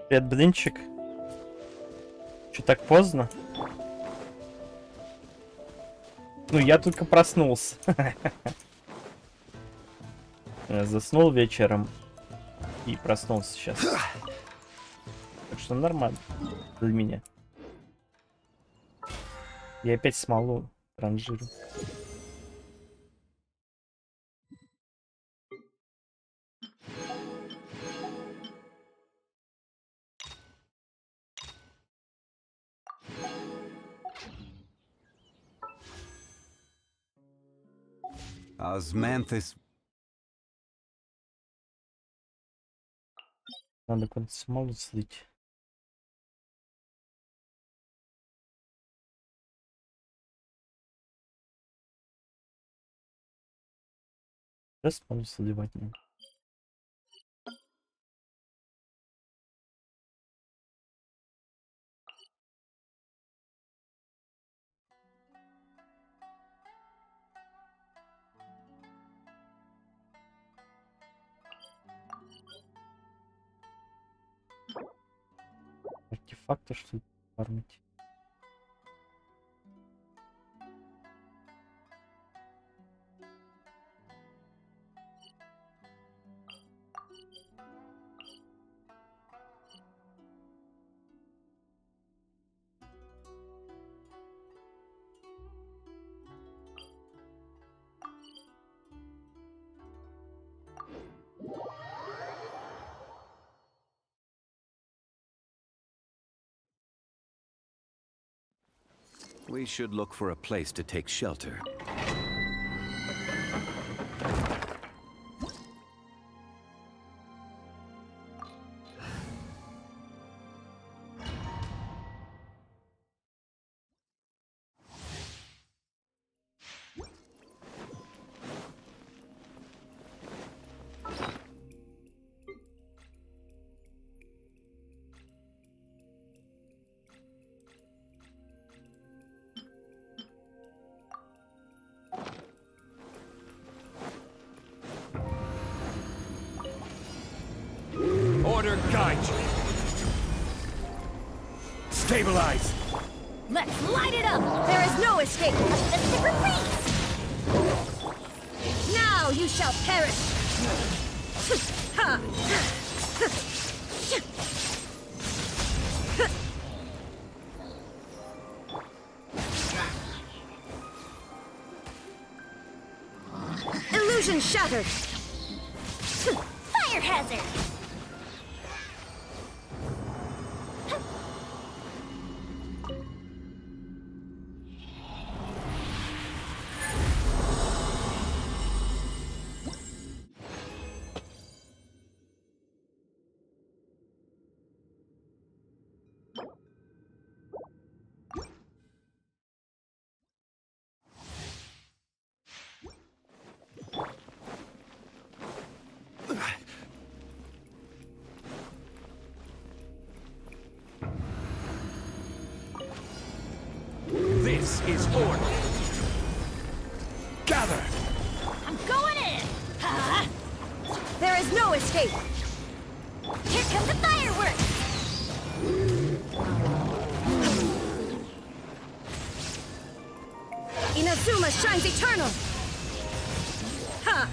Привет, блинчик. Че так поздно? Ну, я только проснулся. Заснул вечером и проснулся сейчас. Так что нормально для меня. Я опять смолу транжирую. Osmanthus. Надо куда-то смолу слить. Да, смолу сливать надо. Артефакты, что ли, фармить? We should look for a place to take shelter. Order guide you. Stabilize. Let's light it up! There is no escape! The sticker freeze! Now you shall perish! Illusion shattered! Fire hazard! This is order. Gather. I'm going in! There is no escape! Here come the fireworks! Inazuma shines eternal! Ha!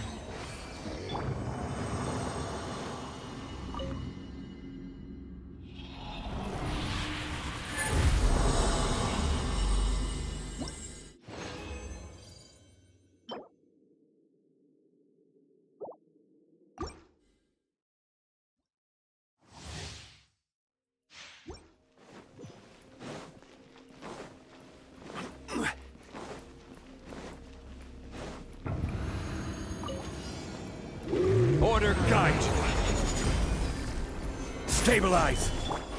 Order guide you. Stabilize.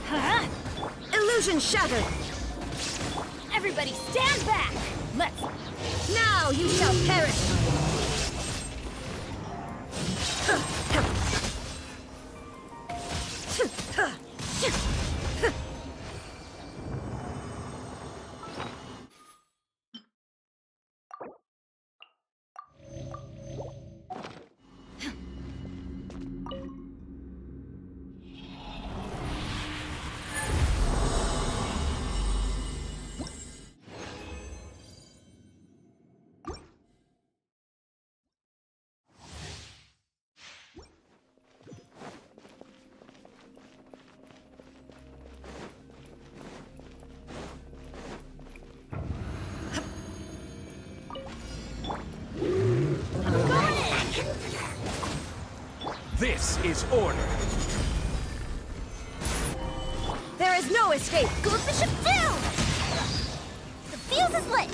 Huh? Illusion shattered! Everybody stand back! Let's... Now you shall perish! is order. There is no escape. Glued the ship down! The fuse is lit!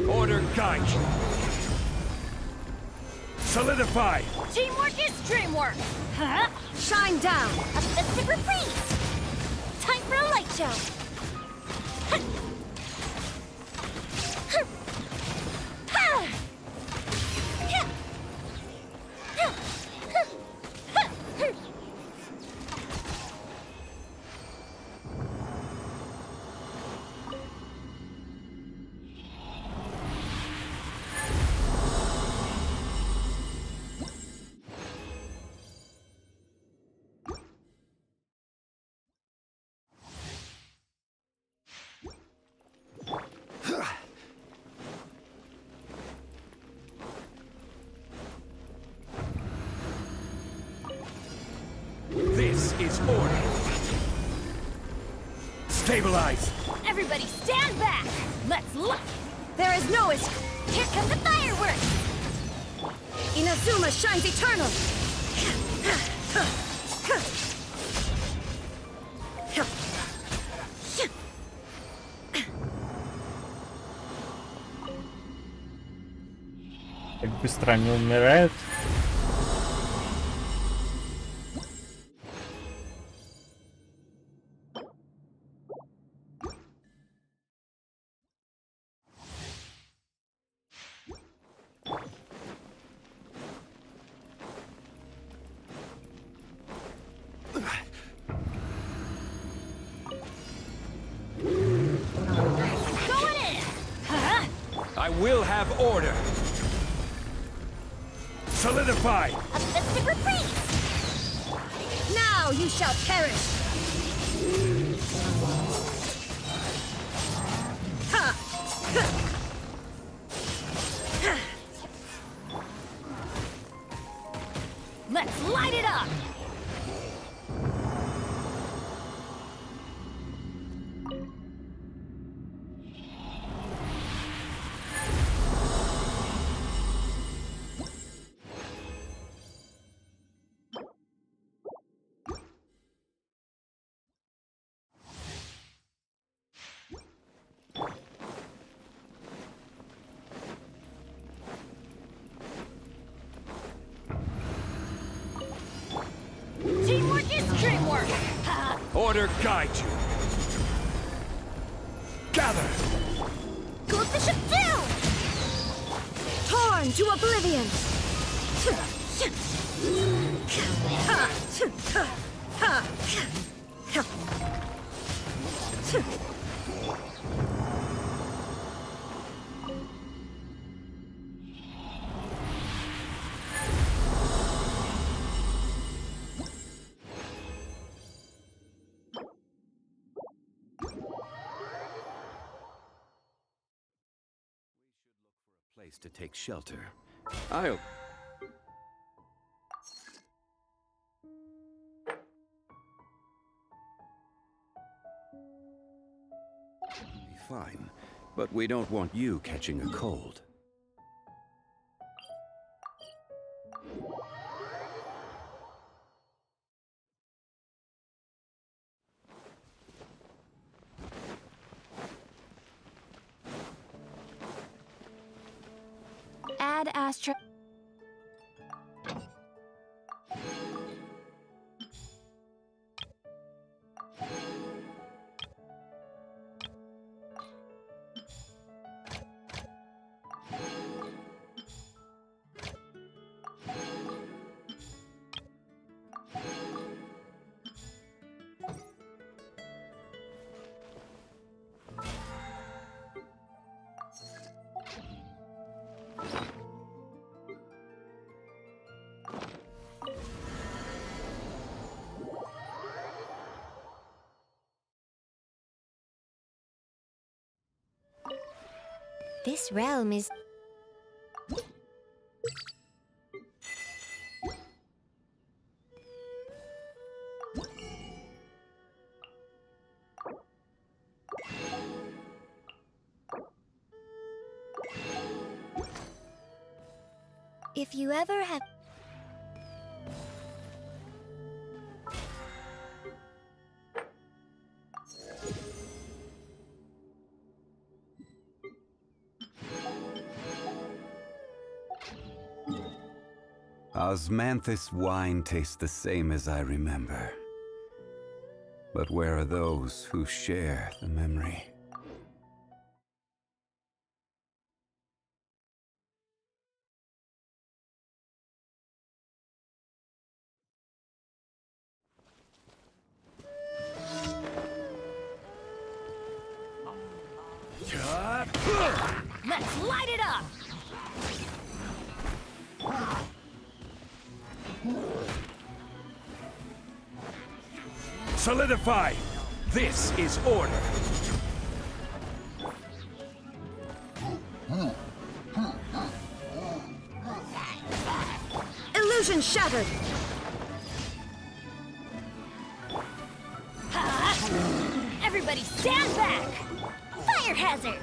Order guide you. Solidify. Teamwork is dreamwork! Huh? Shine down. A festive reprise! Time for a light show! This is order. Stabilize. Everybody stand back! Let's look! There is no escape. Here come the fireworks! Inazuma shines eternal. Так быстро они умирают. Going in! Huh? I will have order. Solidify. A festive reprise! Now you shall perish. Ha! Let's light it up! Teamwork is dreamwork! Ha! Order guide you. Gather. Glued the ship down! Torn to oblivion. Place to take shelter. I'll... be fine, but we don't want you catching a cold. Add Astra... This realm is... If you ever have... Osmanthus wine tastes the same as I remember. But where are those who share the memory? Let's light it up! Solidify! This is order! Illusion shattered! Everybody stand back! Fire hazard!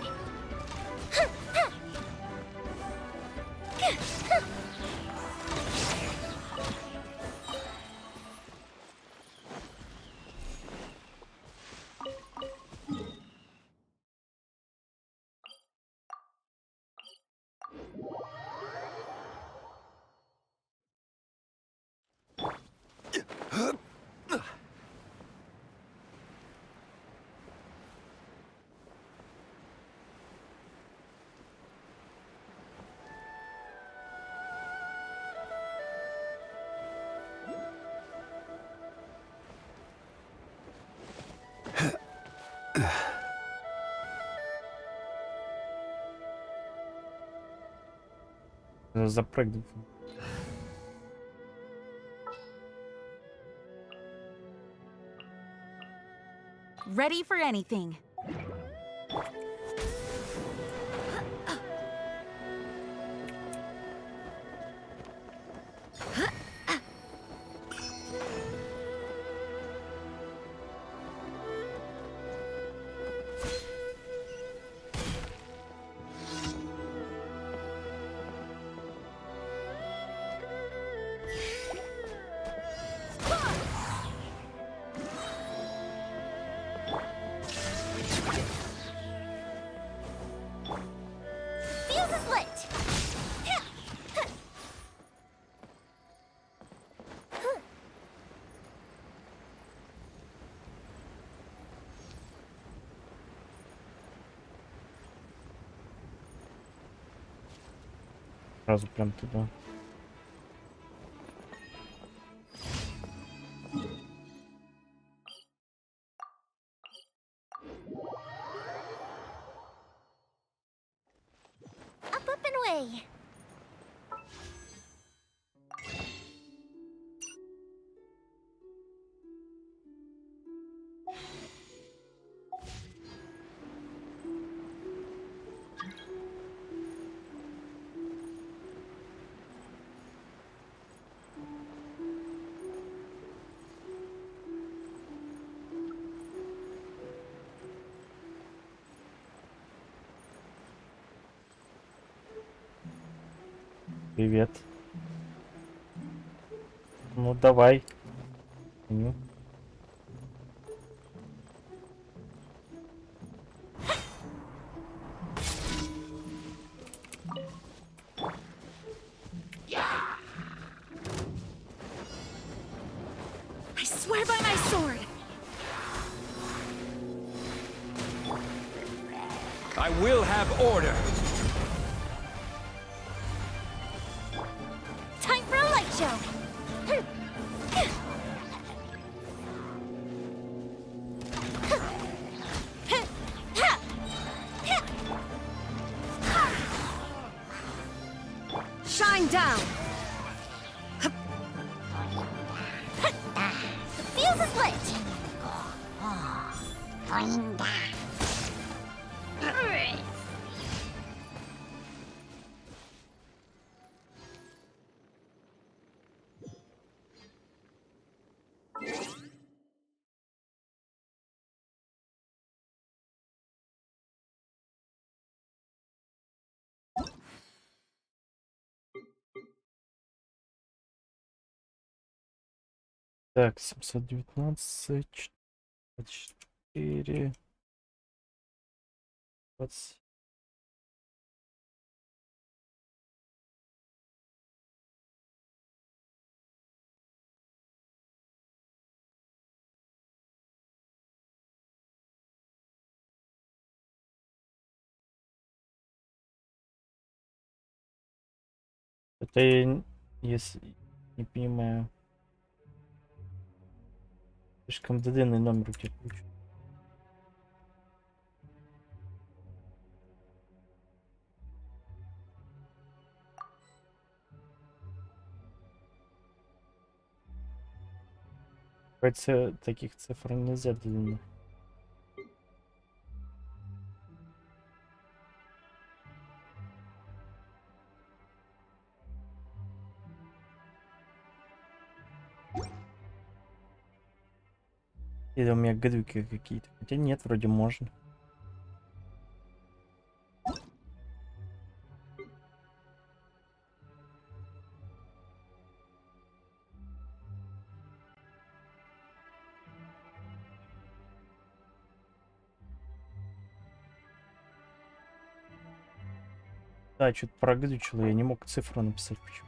Запрыгнул. Ready for anything. Fuse is lit! Сразу прям туда. Up and away! Привет. Ну давай. Ну. I swear by my sword! I will have order! Time for a light show! Shine down! Так, 719, 4, 20. Это я, если не понимаю. Слишком длинный номер у тебя ключ. Таких цифр нельзя длинных. Или у меня глюки какие-то. Хотя нет, вроде можно. Да, что-то проглючило, я не мог цифру написать почему.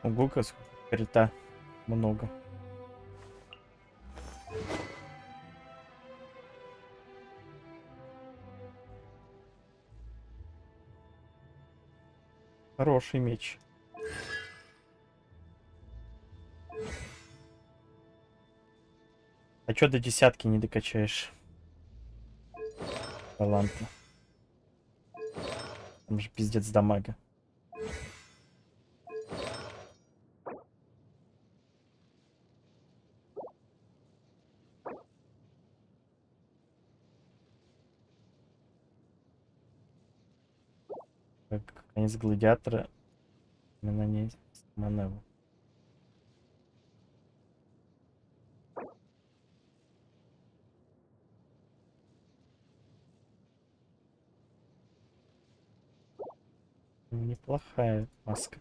Ого, как крита много. Хороший меч. А чё до десятки не докачаешь? Таланта. Там же пиздец дамага. Как конец гладиатора. Именно не маневр. Неплохая маска.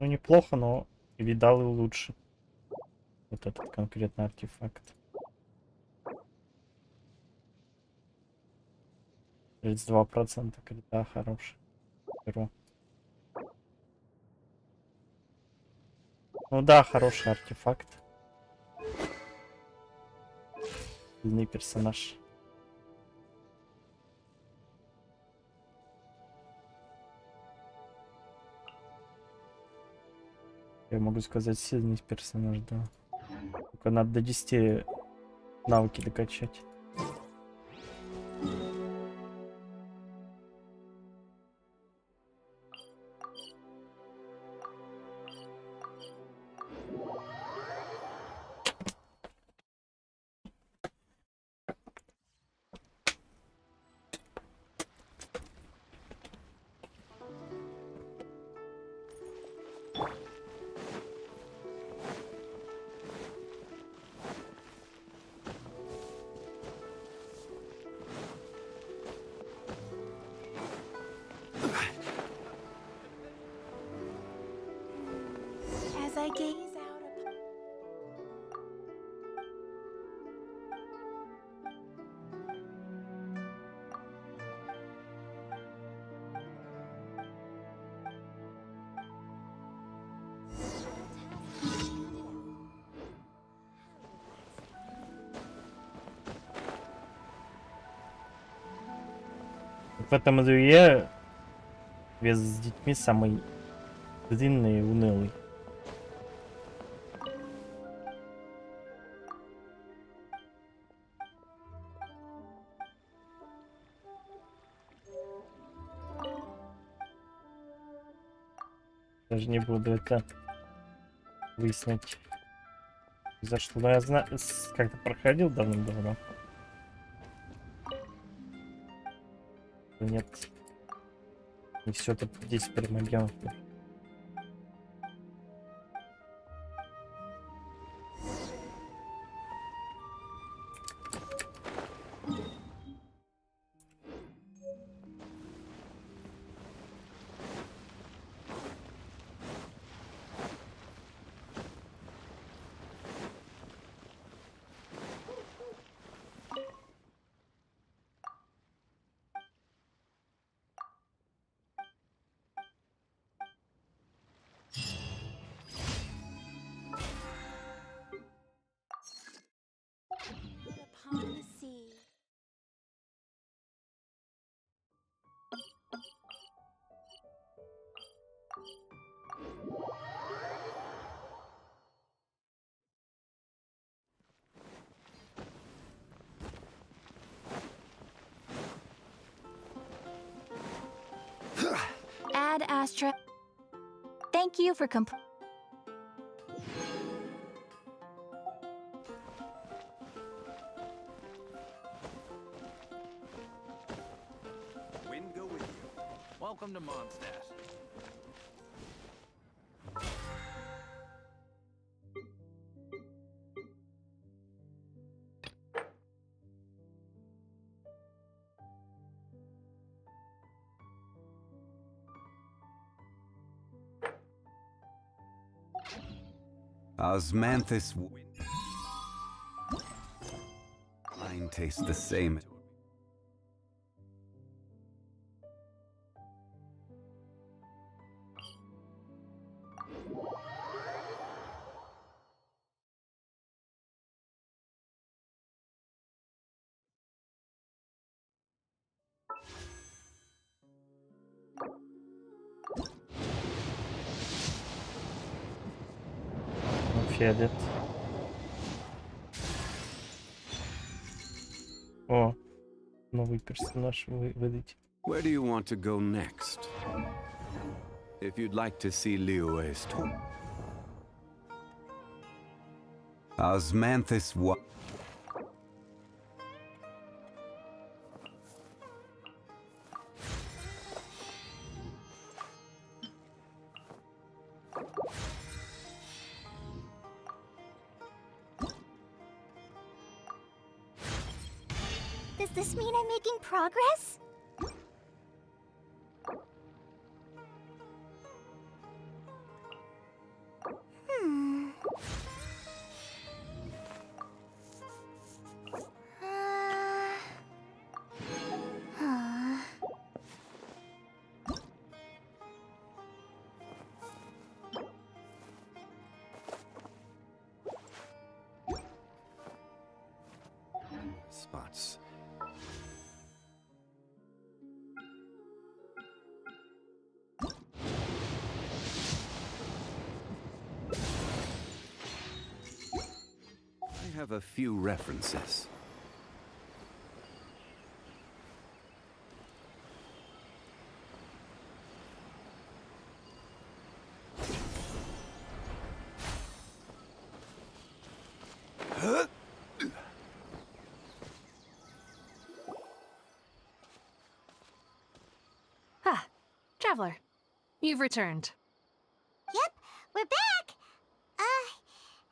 Ну неплохо, но видал и лучше. Вот этот конкретный артефакт. 32% крита хороший. Беру. Ну да, хороший артефакт. Сильный персонаж. Я могу сказать, сильный персонаж, да. Только надо до 10 навыки докачать. As I gaze out upon В этом игре квест с детьми самый длинный и унылый. Даже не буду это выяснять. За что? Но я знаю, как-то проходил давным-давно. Нет. Не все это здесь перемогем. Upon the sea. Add Astra. Thank you for Wind go with you. Welcome to Mondstadt. Osmanthus. Mine tastes the same. Фиолет. О, новый персонаж выдайте. Where do you want to go next? If you'd like to see Liyue's tomb. Osmanthus what? Does this mean I'm making progress? Hmm. Huh. Spots. I have a few references. Ah, traveler. You've returned. Yep, we're back.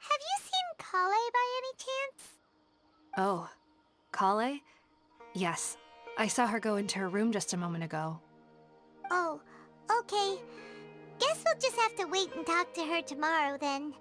Have you seen Kale by any chance? Oh, Kale? Yes, I saw her go into her room just a moment ago. Oh, okay. Guess we'll just have to wait and talk to her tomorrow then.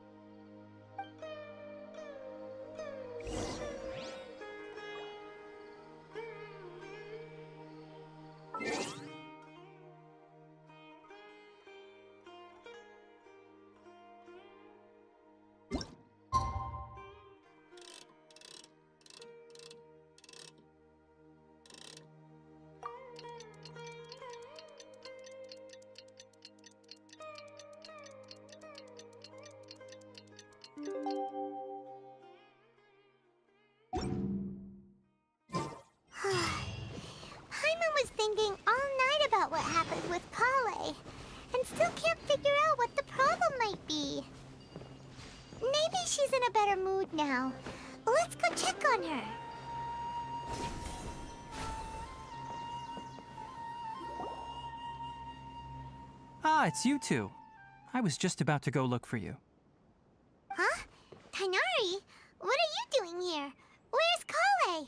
still can't figure out what the problem might be. Maybe she's in a better mood now. Let's go check on her. Ah, it's you two. I was just about to go look for you. Huh? Tainari? What are you doing here? Where's Kale?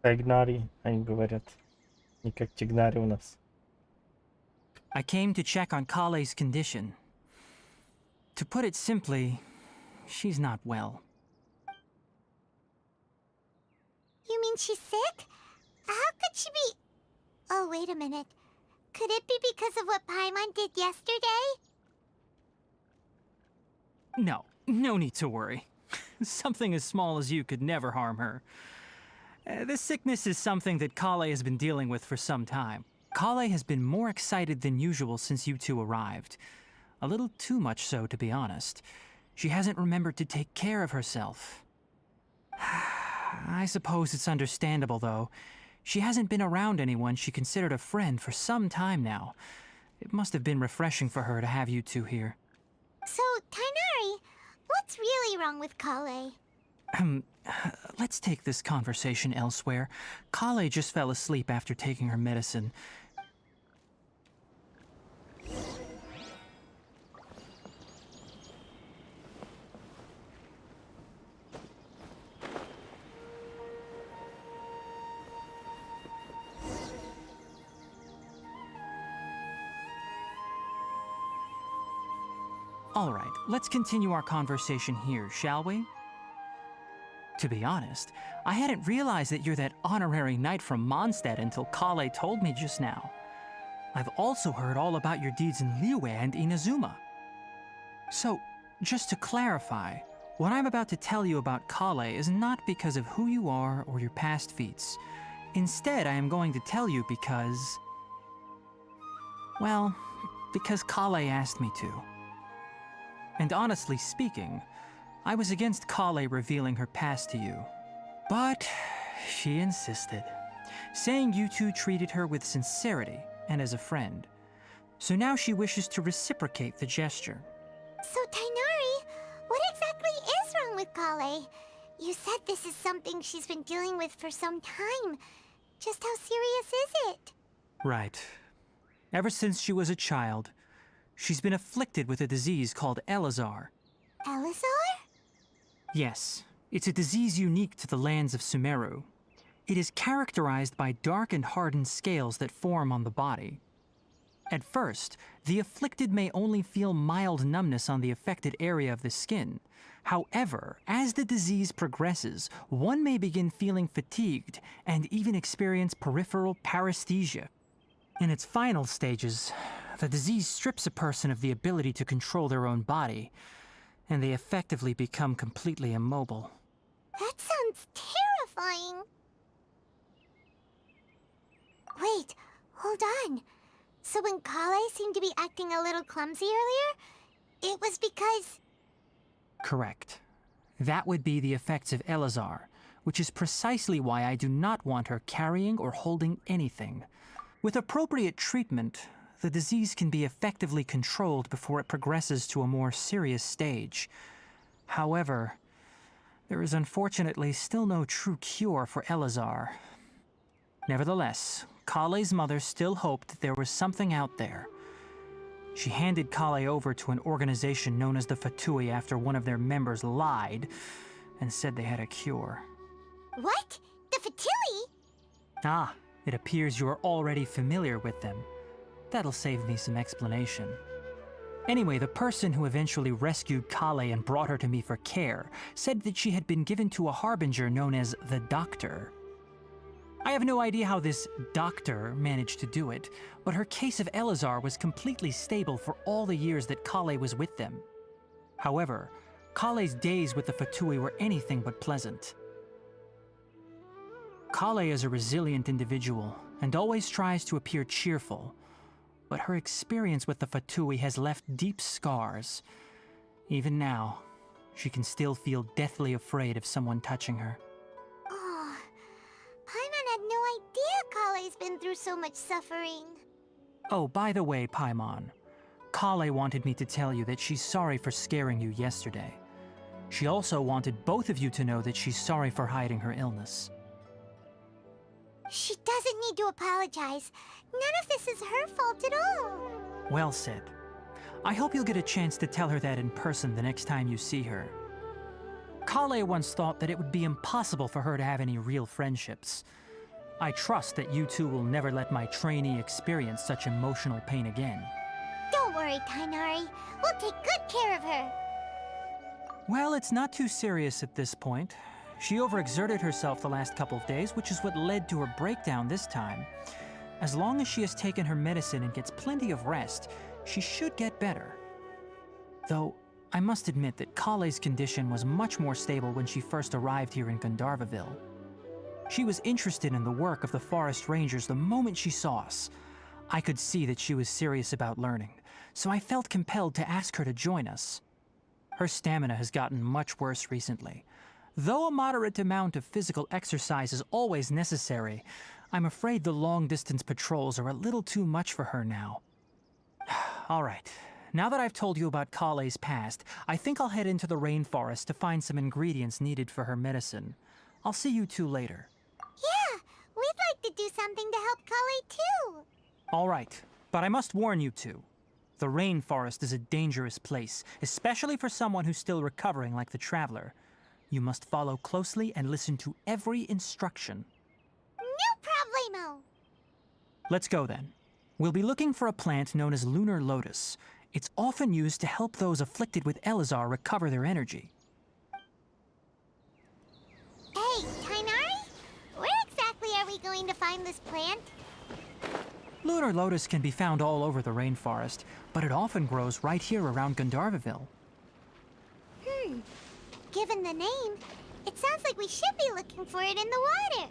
Тагнари, они говорят. Не как Тигнари у нас. I came to check on Kale's condition. To put it simply, she's not well. You mean she's sick? How could she be... Oh, wait a minute. Could it be because of what Paimon did yesterday? No, no need to worry. Something as small as you could never harm her. This sickness is something that Kale has been dealing with for some time. Kale has been more excited than usual since you two arrived. A little too much so, to be honest. She hasn't remembered to take care of herself. I suppose it's understandable, though. She hasn't been around anyone she considered a friend for some time now. It must have been refreshing for her to have you two here. So, Tainari, what's really wrong with Kale? Let's take this conversation elsewhere. Kale just fell asleep after taking her medicine. All right, let's continue our conversation here, shall we? To be honest, I hadn't realized that you're that honorary knight from Mondstadt until Kale told me just now. I've also heard all about your deeds in Liyue and Inazuma. So, just to clarify, what I'm about to tell you about Kale is not because of who you are or your past feats. Instead, I am going to tell you because... well, because Kale asked me to. And honestly speaking, I was against Kale revealing her past to you. But she insisted, saying you two treated her with sincerity and as a friend. So now she wishes to reciprocate the gesture. So, Tainari, what exactly is wrong with Kale? You said this is something she's been dealing with for some time. Just how serious is it? Right. Ever since she was a child, she's been afflicted with a disease called Elazar. Elazar? Yes, it's a disease unique to the lands of Sumero. It is characterized by dark and hardened scales that form on the body. At first, the afflicted may only feel mild numbness on the affected area of the skin. However, as the disease progresses, one may begin feeling fatigued and even experience peripheral paresthesia. In its final stages, the disease strips a person of the ability to control their own body, and they effectively become completely immobile. That sounds terrifying. Wait, hold on. So when Kale seemed to be acting a little clumsy earlier, it was because... Correct. That would be the effects of Elazar, which is precisely why I do not want her carrying or holding anything. With appropriate treatment, the disease can be effectively controlled before it progresses to a more serious stage. However, there is unfortunately still no true cure for Elazar. Nevertheless, Kale's mother still hoped that there was something out there. She handed Kale over to an organization known as the Fatui after one of their members lied and said they had a cure. What? The Fatui? Ah, it appears you are already familiar with them. That'll save me some explanation. Anyway, the person who eventually rescued Kale and brought her to me for care said that she had been given to a harbinger known as the Doctor. I have no idea how this doctor managed to do it, but her case of Elazar was completely stable for all the years that Kale was with them. However, Kale's days with the Fatui were anything but pleasant. Kale is a resilient individual and always tries to appear cheerful, but her experience with the Fatui has left deep scars. Even now, she can still feel deathly afraid of someone touching her. Oh, Paimon had no idea Kale's been through so much suffering. Oh, by the way, Paimon, Kale wanted me to tell you that she's sorry for scaring you yesterday. She also wanted both of you to know that she's sorry for hiding her illness. She doesn't need to apologize. None of this is her fault at all. Well said. I hope you'll get a chance to tell her that in person the next time you see her. Kale once thought that it would be impossible for her to have any real friendships. I trust that you two will never let my trainee experience such emotional pain again. Don't worry, Tainari. We'll take good care of her. Well, it's not too serious at this point. She overexerted herself the last couple of days, which is what led to her breakdown this time. As long as she has taken her medicine and gets plenty of rest, she should get better. Though, I must admit that Kale's condition was much more stable when she first arrived here in Gandharvaville. She was interested in the work of the forest rangers the moment she saw us. I could see that she was serious about learning, so I felt compelled to ask her to join us. Her stamina has gotten much worse recently. Though a moderate amount of physical exercise is always necessary, I'm afraid the long-distance patrols are a little too much for her now. All right, now that I've told you about Kale's past, I think I'll head into the rainforest to find some ingredients needed for her medicine. I'll see you two later. Yeah, we'd like to do something to help Kale too. All right, but I must warn you two. The rainforest is a dangerous place, especially for someone who's still recovering like the traveler. You must follow closely and listen to every instruction. No problemo. Let's go then. We'll be looking for a plant known as lunar lotus. It's often used to help those afflicted with Elazar recover their energy. Hey, Tainari? Where exactly are we going to find this plant? Lunar lotus can be found all over the rainforest, but it often grows right here around Gandharvaville. Given the name, it sounds like we should be looking for it in the water.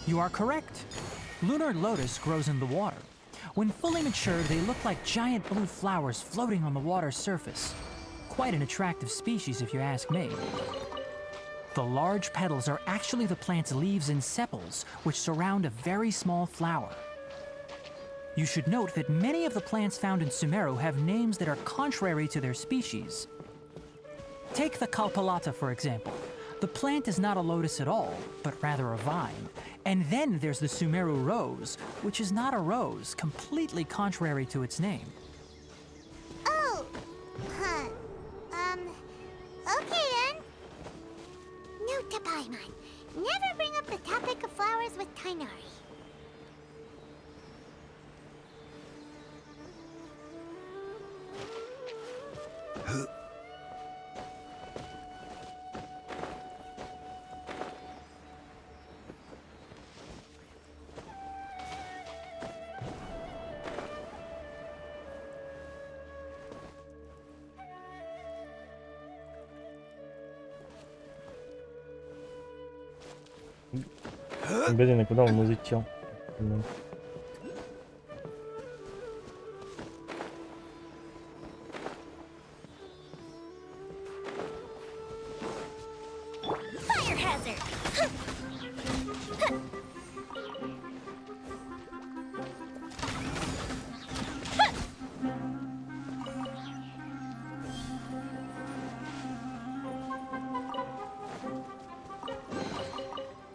You are correct. Lunar lotus grows in the water. When fully matured, they look like giant blue flowers floating on the water's surface. Quite an attractive species, if you ask me. The large petals are actually the plant's leaves and sepals, which surround a very small flower. You should note that many of the plants found in Sumero have names that are contrary to their species. Take the Kalpalata, for example. The plant is not a lotus at all, but rather a vine. And then there's the Sumeru rose, which is not a rose, completely contrary to its name. Oh, huh. Okay then. Note to Paimon. Never bring up the topic of flowers with Tainari. Блин, а куда он улетел? Fire hazard!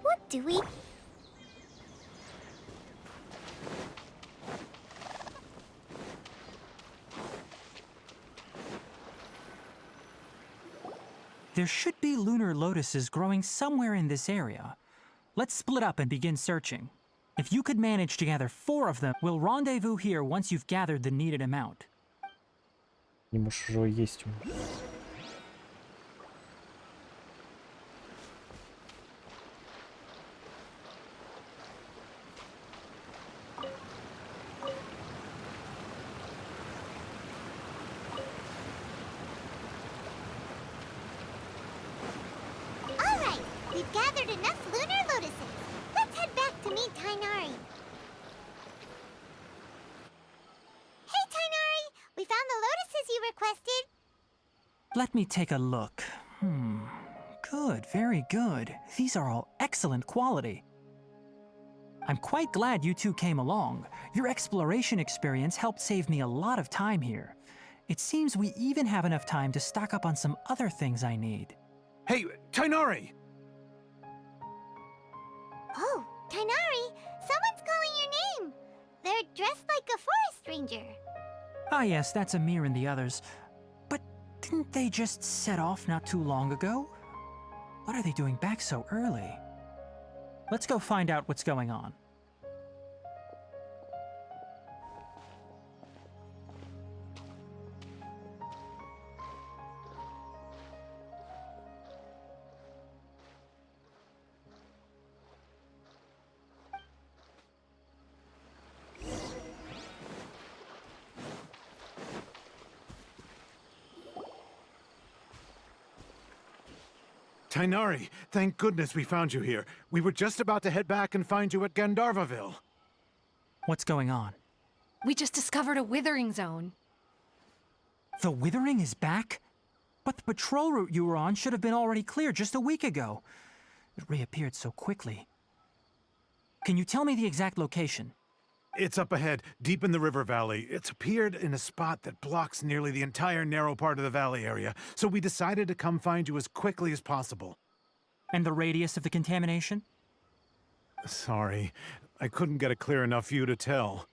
What do we... There should be lunar lotuses growing somewhere in this area. Let's split up and begin searching. If you could manage to gather 4 of them, we'll rendezvous here once you've gathered the needed amount. Не может уже есть. All right, we've gathered enough lunar lotuses. Let's head back to meet Tainari. Hey, Tainari! We found the lotuses you requested. Let me take a look. Good, very good. These are all excellent quality. I'm quite glad you two came along. Your exploration experience helped save me a lot of time here. It seems we even have enough time to stock up on some other things I need. Hey, Tainari! Oh, Tainari, someone's calling your name. They're dressed like a forest ranger. Ah yes, that's Amir and the others. But didn't they just set off not too long ago? What are they doing back so early? Let's go find out what's going on. Tainari, thank goodness we found you here. We were just about to head back and find you at Gandharvaville. What's going on? We just discovered a withering zone. The Withering is back? But the patrol route you were on should have been already clear just a week ago. It reappeared so quickly. Can you tell me the exact location? It's up ahead, deep in the river valley. It's appeared in a spot that blocks nearly the entire narrow part of the valley area, so we decided to come find you as quickly as possible. And the radius of the contamination? Sorry, I couldn't get a clear enough view to tell.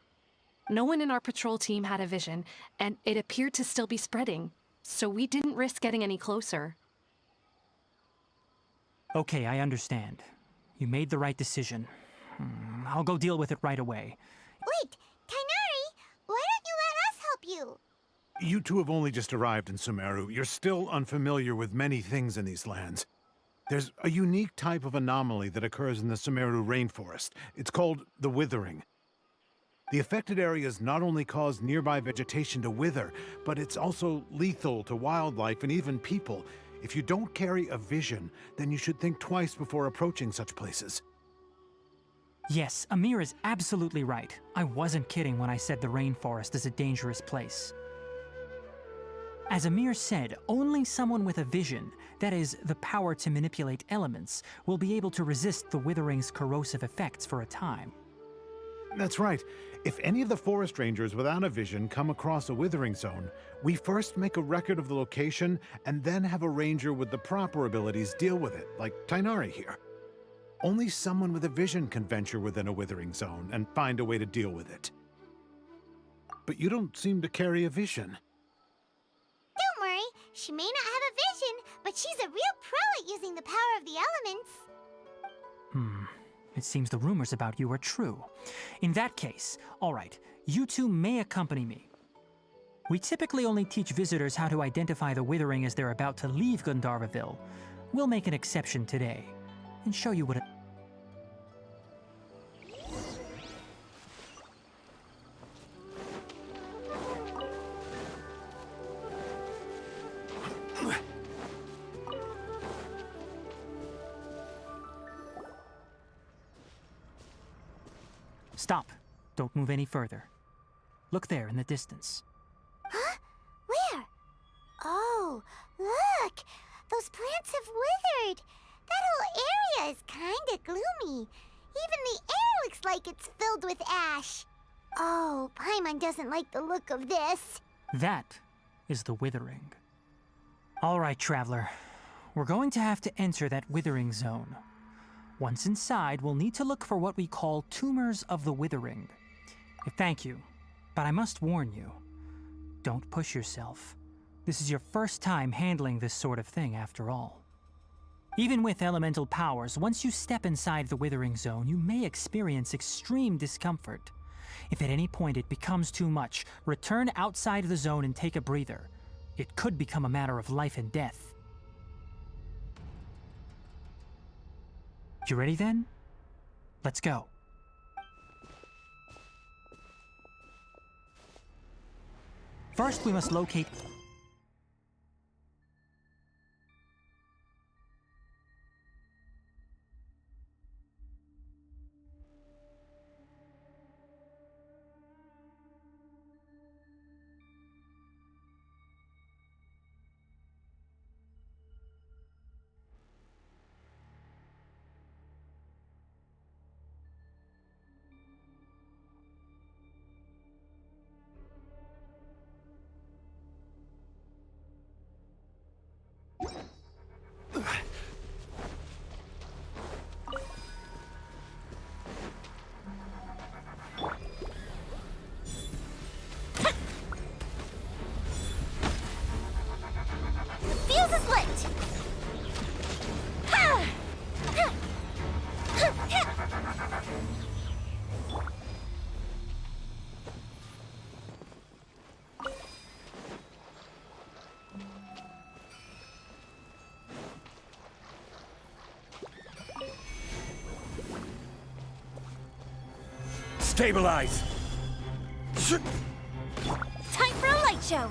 No one in our patrol team had a vision, and it appeared to still be spreading. So we didn't risk getting any closer. Okay, I understand. You made the right decision. I'll go deal with it right away. Wait, Tainari, why don't you let us help you? You two have only just arrived in Sumero. You're still unfamiliar with many things in these lands. There's a unique type of anomaly that occurs in the Sumeru rainforest. It's called the Withering. The affected areas not only cause nearby vegetation to wither, but it's also lethal to wildlife and even people. If you don't carry a vision, then you should think twice before approaching such places. Yes, Amir is absolutely right. I wasn't kidding when I said the rainforest is a dangerous place. As Amir said, only someone with a vision, that is, the power to manipulate elements, will be able to resist the Withering's corrosive effects for a time. That's right. If any of the forest rangers without a vision come across a withering zone, we first make a record of the location and then have a ranger with the proper abilities deal with it, like Tainari here. Only someone with a vision can venture within a withering zone and find a way to deal with it. But you don't seem to carry a vision. Don't worry, she may not have a vision, but she's a real pro at using the power of the elements. It seems the rumors about you are true. In that case, all right, you two may accompany me. We typically only teach visitors how to identify the Withering as they're about to leave Gandharvaville. We'll make an exception today and show you what it... Stop. Don't move any further. Look there in the distance. Huh? Where? Oh, look! Those plants have withered! That whole area is kinda gloomy. Even the air looks like it's filled with ash. Oh, Paimon doesn't like the look of this. That is the Withering. All right, Traveler. We're going to have to enter that Withering zone. Once inside, we'll need to look for what we call tumors of the Withering. Thank you, but I must warn you. Don't push yourself. This is your first time handling this sort of thing, after all. Even with elemental powers, once you step inside the Withering zone, you may experience extreme discomfort. If at any point it becomes too much, return outside the zone and take a breather. It could become a matter of life and death. You ready then? Let's go. First, we must locate... Fuse is lit! Stabilize! Time for a light show!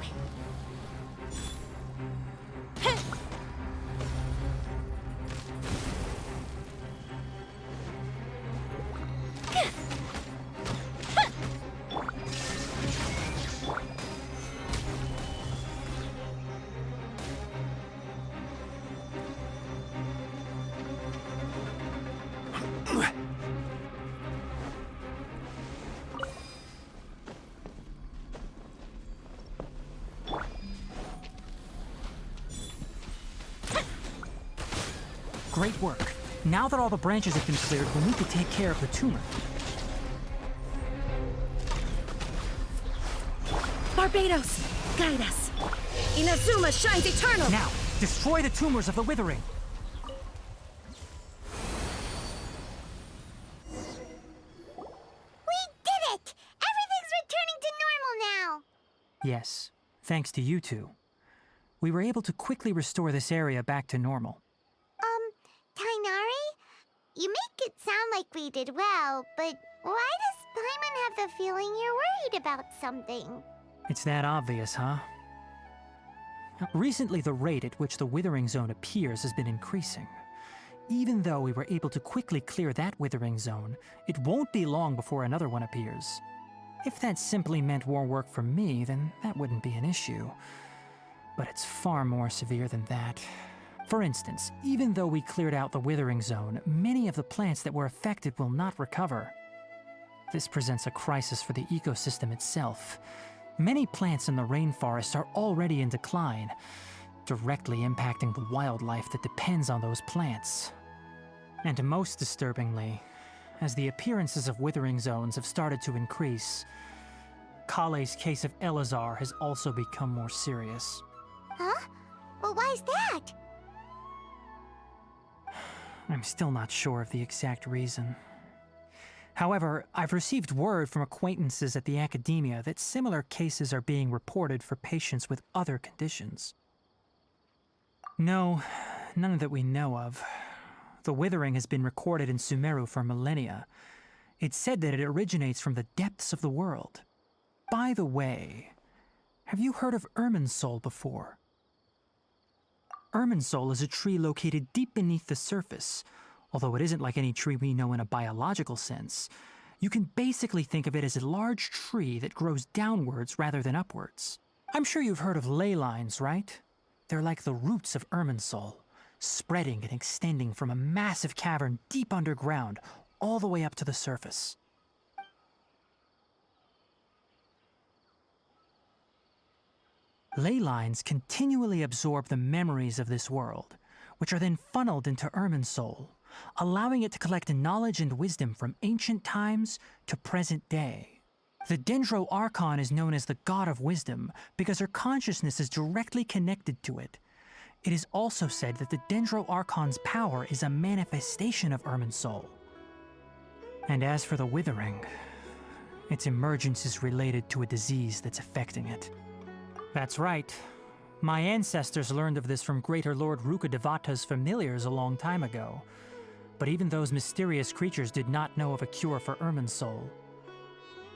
Great work. Now that all the branches have been cleared, we'll need to take care of the tumor. Barbados, guide us. Inazuma shines eternal. Now, destroy the tumors of the withering. We did it! Everything's returning to normal now! Yes, thanks to you two. We were able to quickly restore this area back to normal. Tainari? You make it sound like we did well, but why does Paimon have the feeling you're worried about something? It's that obvious, huh? Recently, the rate at which the withering zone appears has been increasing. Even though we were able to quickly clear that withering zone, it won't be long before another one appears. If that simply meant more work for me, then that wouldn't be an issue. But it's far more severe than that. For instance, even though we cleared out the withering zone, many of the plants that were affected will not recover. This presents a crisis for the ecosystem itself. Many plants in the rainforest are already in decline, directly impacting the wildlife that depends on those plants. And most disturbingly, as the appearances of withering zones have started to increase, Kale's case of Elazar has also become more serious. Huh? Well, why's that? I'm still not sure of the exact reason. However, I've received word from acquaintances at the academia that similar cases are being reported for patients with other conditions. No, none that we know of. The withering has been recorded in Sumero for millennia. It's said that it originates from the depths of the world. By the way, have you heard of Irminsul before? Irminsul is a tree located deep beneath the surface. Although it isn't like any tree we know in a biological sense, you can basically think of it as a large tree that grows downwards rather than upwards. I'm sure you've heard of ley lines, right? They're like the roots of Irminsul, spreading and extending from a massive cavern deep underground all the way up to the surface. Ley lines continually absorb the memories of this world, which are then funneled into Irminsul, allowing it to collect knowledge and wisdom from ancient times to present day. The Dendro Archon is known as the God of Wisdom because her consciousness is directly connected to it. It is also said that the Dendro Archon's power is a manifestation of Irminsul. And as for the Withering, its emergence is related to a disease that's affecting it. That's right. My ancestors learned of this from Greater Lord Rukadevata's familiars a long time ago. But even those mysterious creatures did not know of a cure for Irminsul.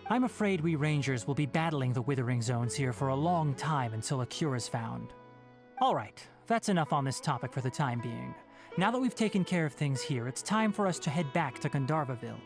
I'm afraid we Rangers will be battling the withering zones here for a long time until a cure is found. Alright, that's enough on this topic for the time being. Now that we've taken care of things here, it's time for us to head back to Gandharvaville.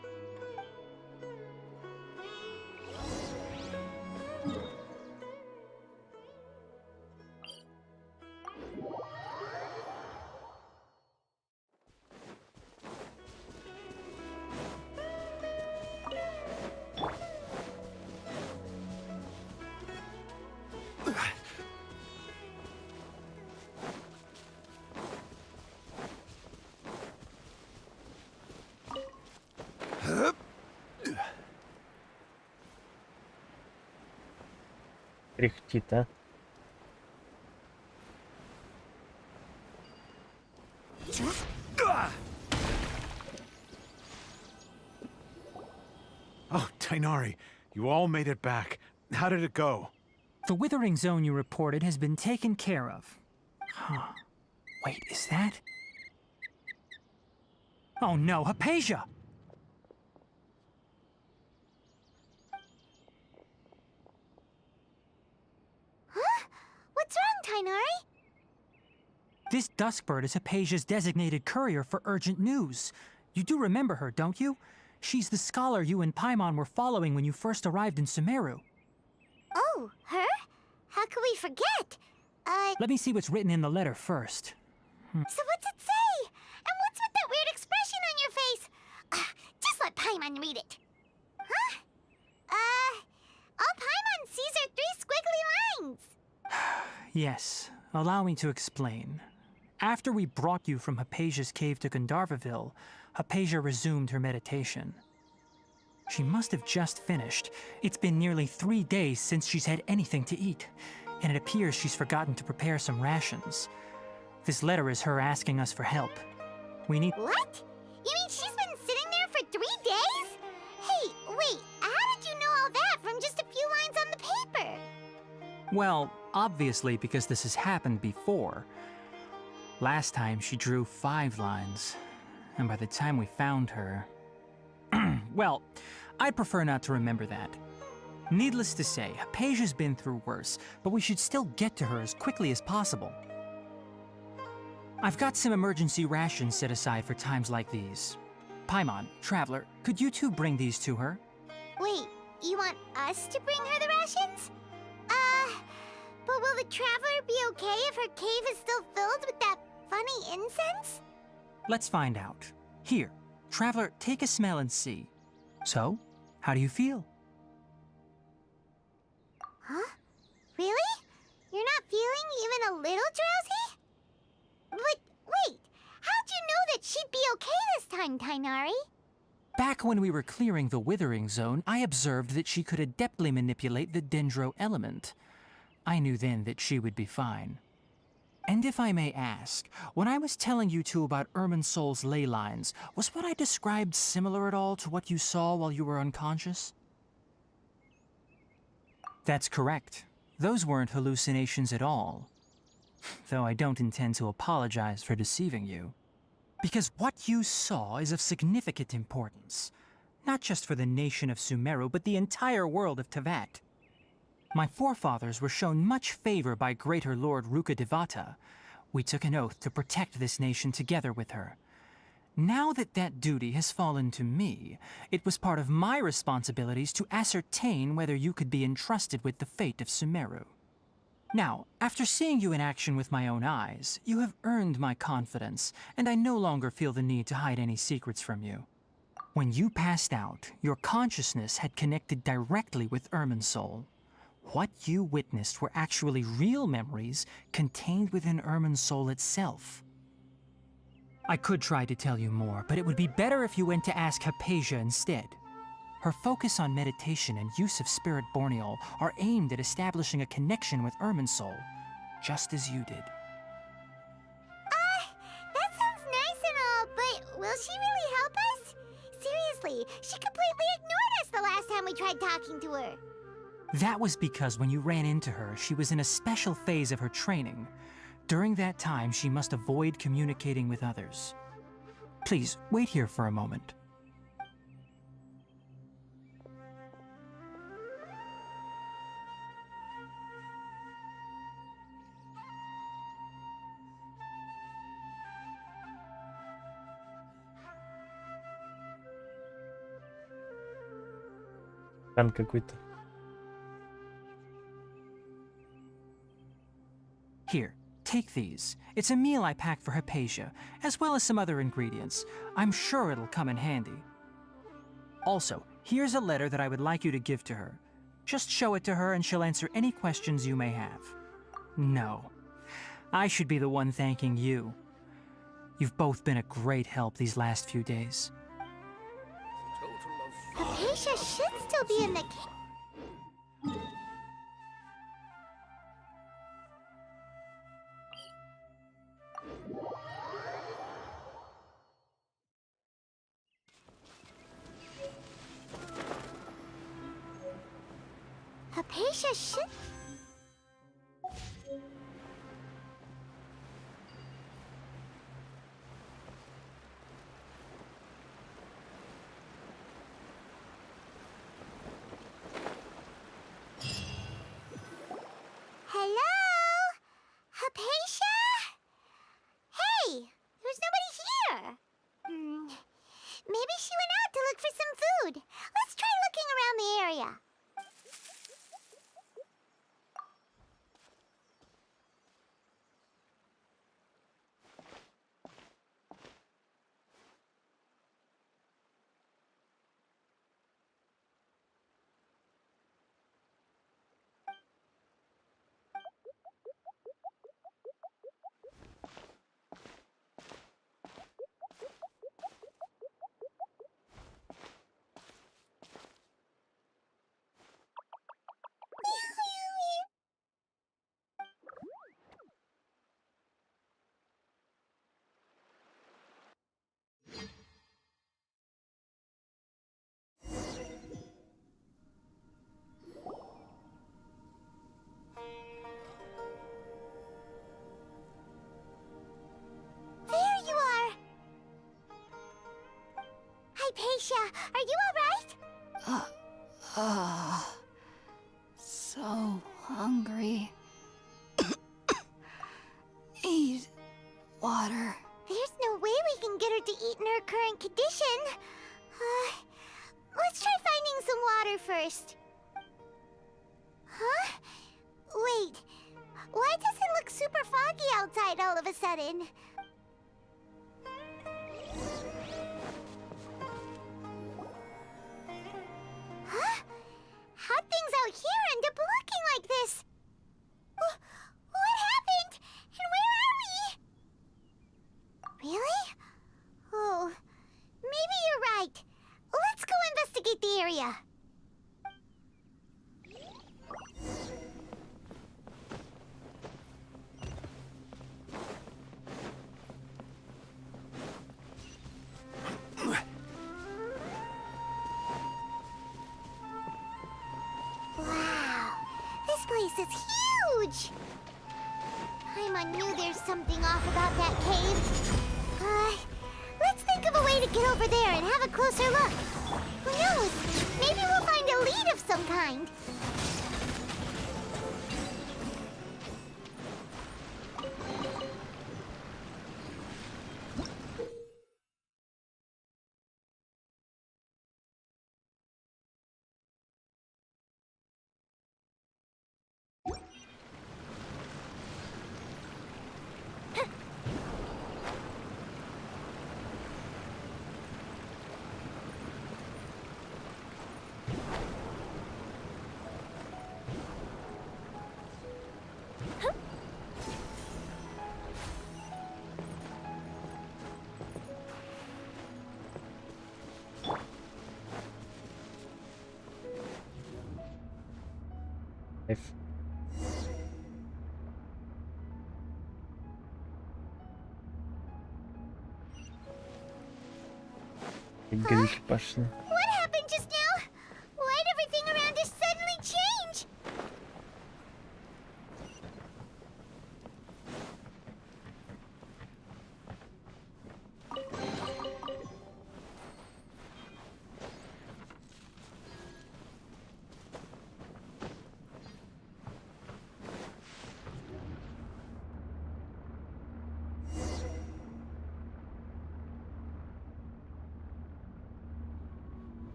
Кряхтит, а? Oh, Tainari, you all made it back. How did it go? The withering zone you reported has been taken care of. Huh. Wait, is that? Oh no, Hypatia! Huh? What's wrong, Tainari? This Duskbird is Hypatia's designated courier for urgent news. You do remember her, don't you? She's the scholar you and Paimon were following when you first arrived in Sumeru. Oh, her? How could we forget? Let me see what's written in the letter first. So what's it say? And what's with that weird expression on your face? Just let Paimon read it. Huh? All Paimon sees are 3 squiggly lines. Yes, allow me to explain. After we brought you from Hypatia's cave to Gandharvaville, Hypatia resumed her meditation. She must have just finished. It's been nearly 3 days since she's had anything to eat, and it appears she's forgotten to prepare some rations. This letter is her asking us for help. We need— What? You mean she's been sitting there for 3 days? Hey, wait, how did you know all that from just a few lines on the paper? Well, obviously because this has happened before. Last time she drew 5 lines, and by the time we found her... Well, I'd prefer not to remember that. Needless to say, Hypatia's been through worse, but we should still get to her as quickly as possible. I've got some emergency rations set aside for times like these. Paimon, Traveler, could you two bring these to her? Wait, you want us to bring her the rations? But will the Traveler be okay if her cave is still filled with that funny incense? Let's find out. Here, Traveler, take a smell and see. So, how do you feel? Huh? Really? You're not feeling even a little drowsy? But wait, how'd you know that she'd be okay this time, Tainari? Back when we were clearing the Withering Zone, I observed that she could adeptly manipulate the Dendro element. I knew then that she would be fine. And if I may ask, when I was telling you two about Irminsol's ley lines, was what I described similar at all to what you saw while you were unconscious? That's correct. Those weren't hallucinations at all. Though I don't intend to apologize for deceiving you. Because what you saw is of significant importance. Not just for the nation of Sumeru, but the entire world of Tevat. My forefathers were shown much favor by Greater Lord Rukkhadevata. We took an oath to protect this nation together with her. Now that that duty has fallen to me, it was part of my responsibilities to ascertain whether you could be entrusted with the fate of Sumeru. Now, after seeing you in action with my own eyes, you have earned my confidence, and I no longer feel the need to hide any secrets from you. When you passed out, your consciousness had connected directly with Irminsol. What you witnessed were actually real memories contained within Irminsol itself. I could try to tell you more, but it would be better if you went to ask Hypatia instead. Her focus on meditation and use of Spirit Borneol are aimed at establishing a connection with Irminsol, just as you did. That sounds nice and all, but will she really help us? Seriously, she completely ignored us the last time we tried talking to her. That was because when you ran into her, she was in a special phase of her training. During that time, she must avoid communicating with others. Please, wait here for a moment. Кан какой-то. Here, take these. It's a meal I packed for Hypatia, as well as some other ingredients. I'm sure it'll come in handy. Also, here's a letter that I would like you to give to her. Just show it to her and she'll answer any questions you may have. No, I should be the one thanking you. You've both been a great help these last few days. Hypatia should still be in the cave. Hypatia should... Hello? Hypatia? Hey, there's nobody here. Maybe she went out to look for some food. Let's try looking around the area. There you are! Hypatia, are you alright? So hungry. Need water. There's no way we can get her to eat in her current condition. Let's try finding some water first. Huh? Wait, why does it look super foggy outside all of a sudden? Huh? How'd things out here end up looking like this? What happened? And where are we? Really? Oh, maybe you're right. Let's go investigate the area. Wow, this place is huge! I knew there's something off about that cave. Let's think of a way to get over there and have a closer look. Who knows? Maybe we'll find a lead of some kind. F. Игры пошли. What happened just now? Why'd everything around us suddenly change?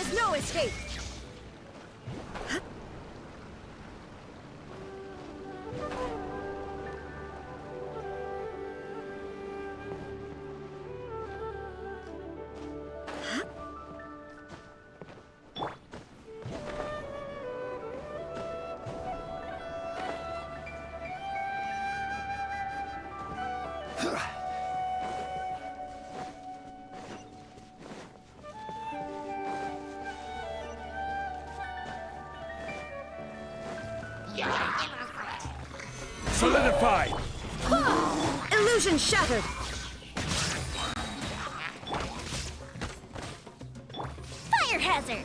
is no escape. Solidified! Illusion shattered. Fire hazard.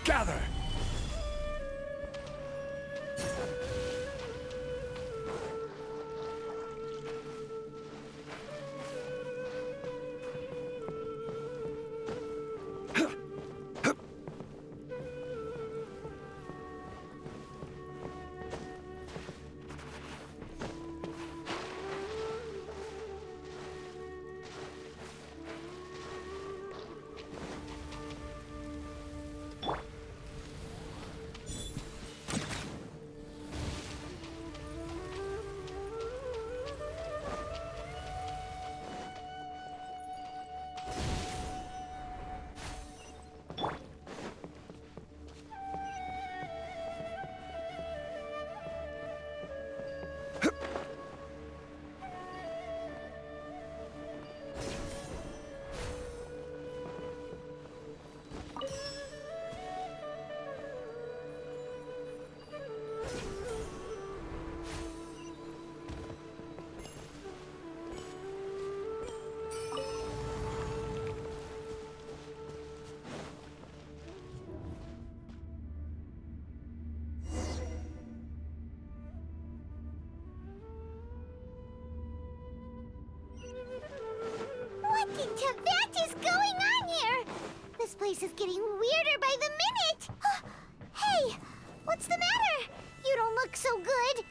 Gather! What into that is going on here? This place is getting weirder by the minute. Hey, what's the matter? You don't look so good.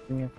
Нет.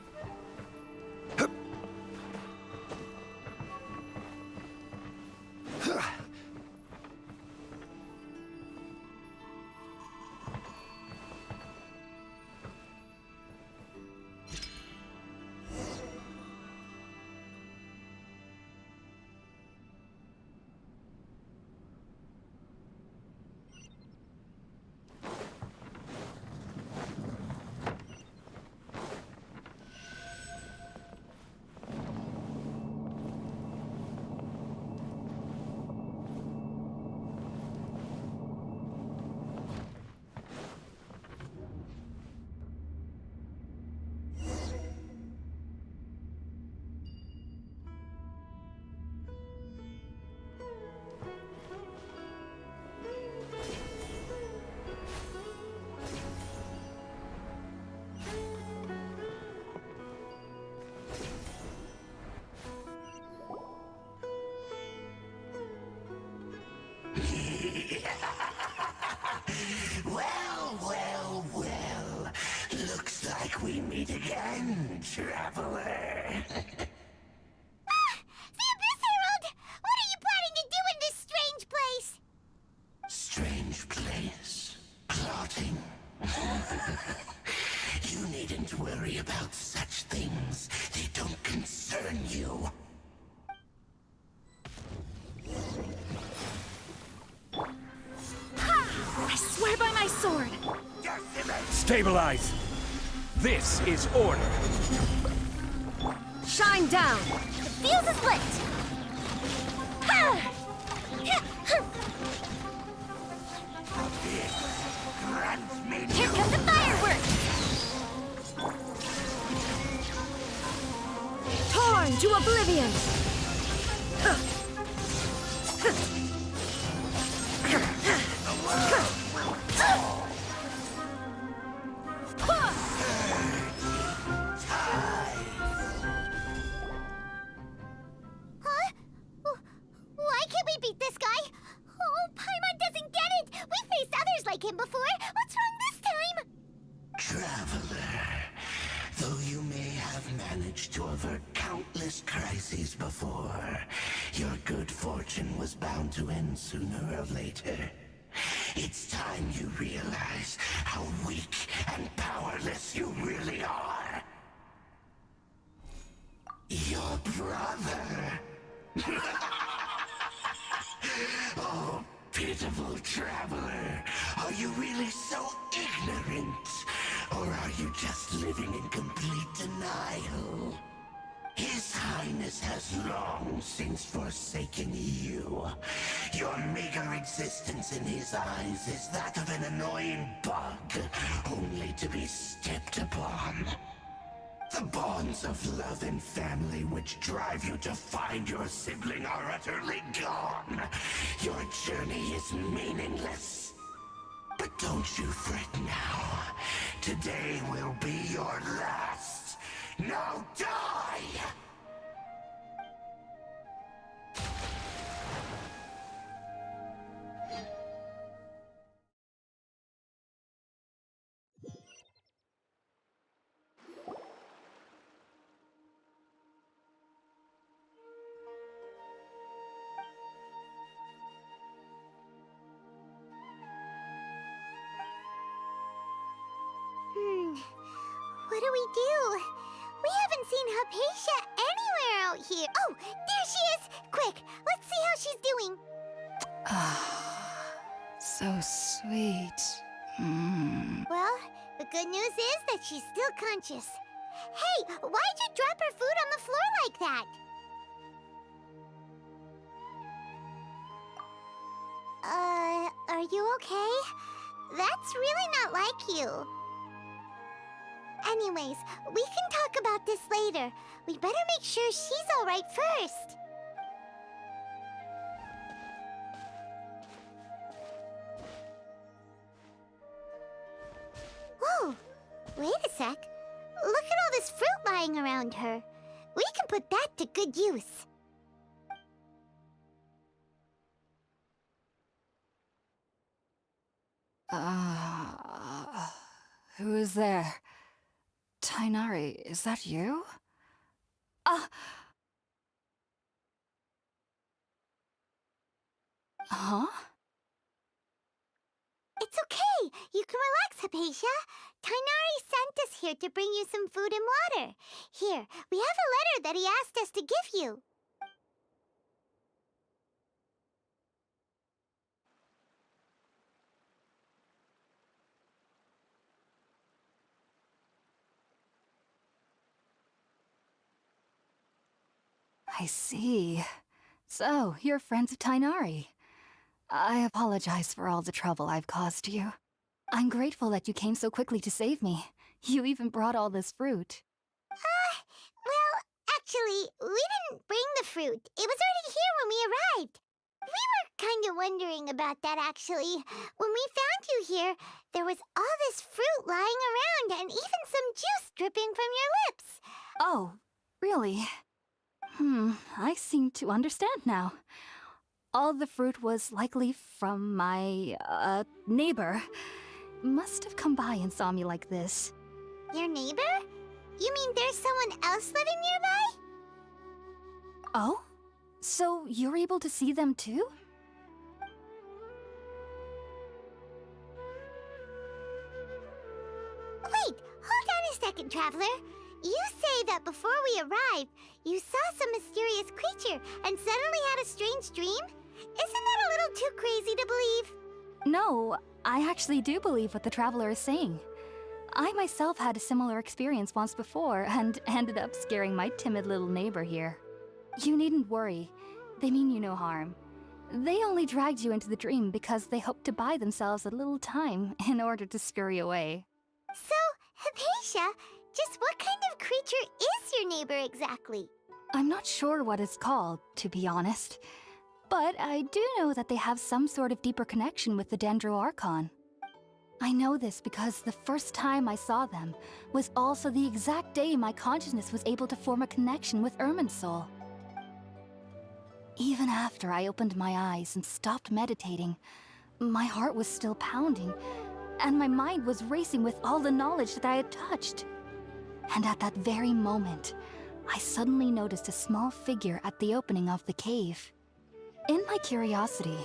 we meet again, traveler. The Abyss Herald! What are you planning to do in this strange place? Strange place. Plotting. You needn't worry about such things. They don't concern you. I swear by my sword! Stabilize! This is order! Shine down! The fuse is lit! Ha! Here come the fireworks! Torn to oblivion! Huh? Why can't we beat this guy? Oh, Paimon doesn't get it! We faced others like him before! What's wrong this time? Traveler, though you may have managed to avert countless crises before, your good fortune was bound to end sooner or later. It's time you realize how weak and powerless you really are. Your brother. Oh, pitiful traveler. Are you really so ignorant? Or are you just living in complete denial? His Highness has long since forsaken you. Your meager existence in his eyes is that of an annoying bug, only to be stepped upon. The bonds of love and family which drive you to find your sibling are utterly gone. Your journey is meaningless. But don't you fret now. Today will be your last. Now die! What do we do? We haven't seen Hypatia anywhere out here. Oh, there she is! Quick, let's see how she's doing. So sweet. Well, the good news is that she's still conscious. Hey, why'd you drop her food on the floor like that? Are you okay? That's really not like you. Anyways, we can talk about this later. We better make sure she's alright first. Whoa! Wait a sec. Look at all this fruit lying around her. We can put that to good use. Who is there? Tainari, is that you? Huh? It's okay. You can relax, Hypatia. Tainari sent us here to bring you some food and water. Here, we have a letter that he asked us to give you. I see. So, you're friends of Tainari. I apologize for all the trouble I've caused you. I'm grateful that you came so quickly to save me. You even brought all this fruit. Well, actually, we didn't bring the fruit. It was already here when we arrived. We were kind of wondering about that, actually. When we found you here, there was all this fruit lying around and even some juice dripping from your lips. Oh, really? I seem to understand now. All the fruit was likely from my, neighbor. Must have come by and saw me like this. Your neighbor? You mean there's someone else living nearby? Oh? So you're able to see them too? Wait, hold on a second, Traveler. You say that before we arrived, you saw some mysterious creature and suddenly had a strange dream? Isn't that a little too crazy to believe? No, I actually do believe what the Traveler is saying. I myself had a similar experience once before and ended up scaring my timid little neighbor here. You needn't worry. They mean you no harm. They only dragged you into the dream because they hoped to buy themselves a little time in order to scurry away. So, Hypatia, just what kind of creature is your neighbor exactly? I'm not sure what it's called, to be honest. But I do know that they have some sort of deeper connection with the Dendro Archon. I know this because the first time I saw them was also the exact day my consciousness was able to form a connection with Irminsul. Even after I opened my eyes and stopped meditating, my heart was still pounding, and my mind was racing with all the knowledge that I had touched. And at that very moment, I suddenly noticed a small figure at the opening of the cave. In my curiosity,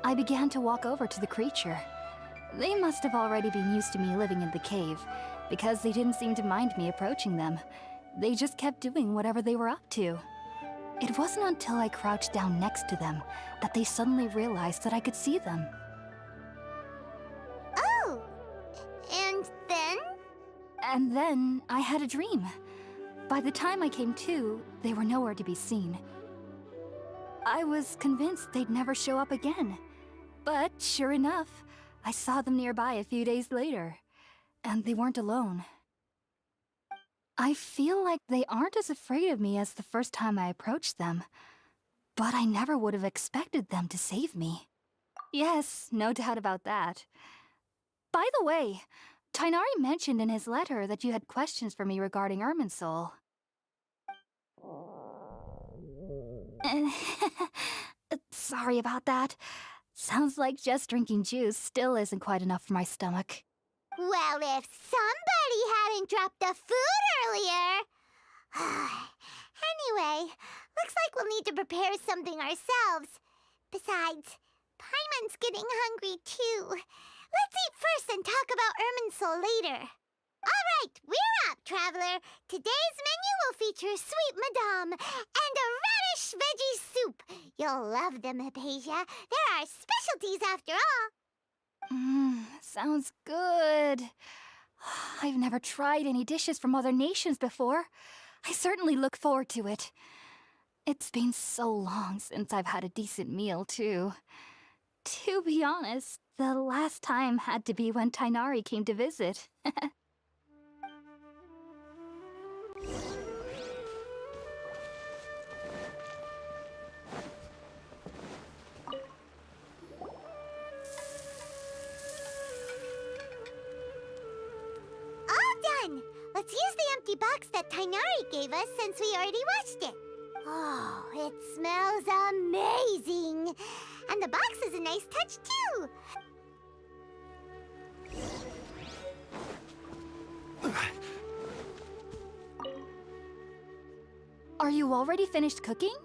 I began to walk over to the creature. They must have already been used to me living in the cave, because they didn't seem to mind me approaching them. They just kept doing whatever they were up to. It wasn't until I crouched down next to them that they suddenly realized that I could see them. Oh! And then? And then I had a dream. By the time I came to, they were nowhere to be seen. I was convinced they'd never show up again. But sure enough, I saw them nearby a few days later. And they weren't alone. I feel like they aren't as afraid of me as the first time I approached them. But I never would have expected them to save me. Yes, no doubt about that. By the way, Tighnari mentioned in his letter that you had questions for me regarding Irminsul. Sorry about that. Sounds like just drinking juice still isn't quite enough for my stomach. Well, if somebody hadn't dropped the food earlier... Anyway, looks like we'll need to prepare something ourselves. Besides, Paimon's getting hungry too. Let's eat first and talk about Irminsul later. All right, we're up, Traveler. Today's menu will feature sweet madame and a radish veggie soup. You'll love them, Hypatia. They're our specialties after all. Sounds good. I've never tried any dishes from other nations before. I certainly look forward to it. It's been so long since I've had a decent meal, too. To be honest, the last time had to be when Tighnari came to visit. Let's use the empty box that Tighnari gave us since we already washed it. Oh, it smells amazing! And the box is a nice touch, too! Are you already finished cooking?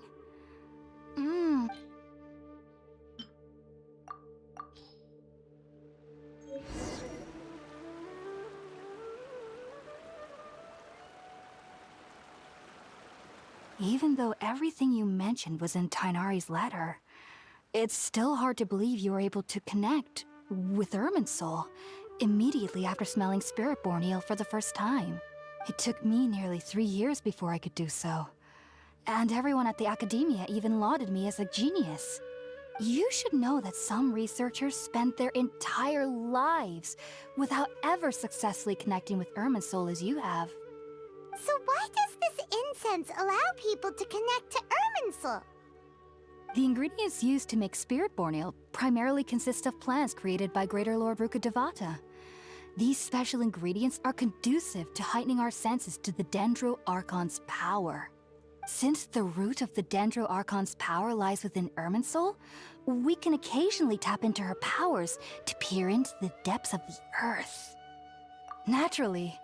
Even though everything you mentioned was in Tighnari's letter, it's still hard to believe you were able to connect with Irminsul immediately after smelling Spiritborn eel for the first time. It took me nearly 3 years before I could do so. And everyone at the Academia even lauded me as a genius. You should know that some researchers spent their entire lives without ever successfully connecting with Irminsul as you have. So why does this incense allow people to connect to Irminsul? The ingredients used to make Spiritborn ale primarily consist of plants created by Greater Lord Rukkhadevata. These special ingredients are conducive to heightening our senses to the Dendro Archon's power. Since the root of the Dendro Archon's power lies within Irminsul, we can occasionally tap into her powers to peer into the depths of the earth. Naturally,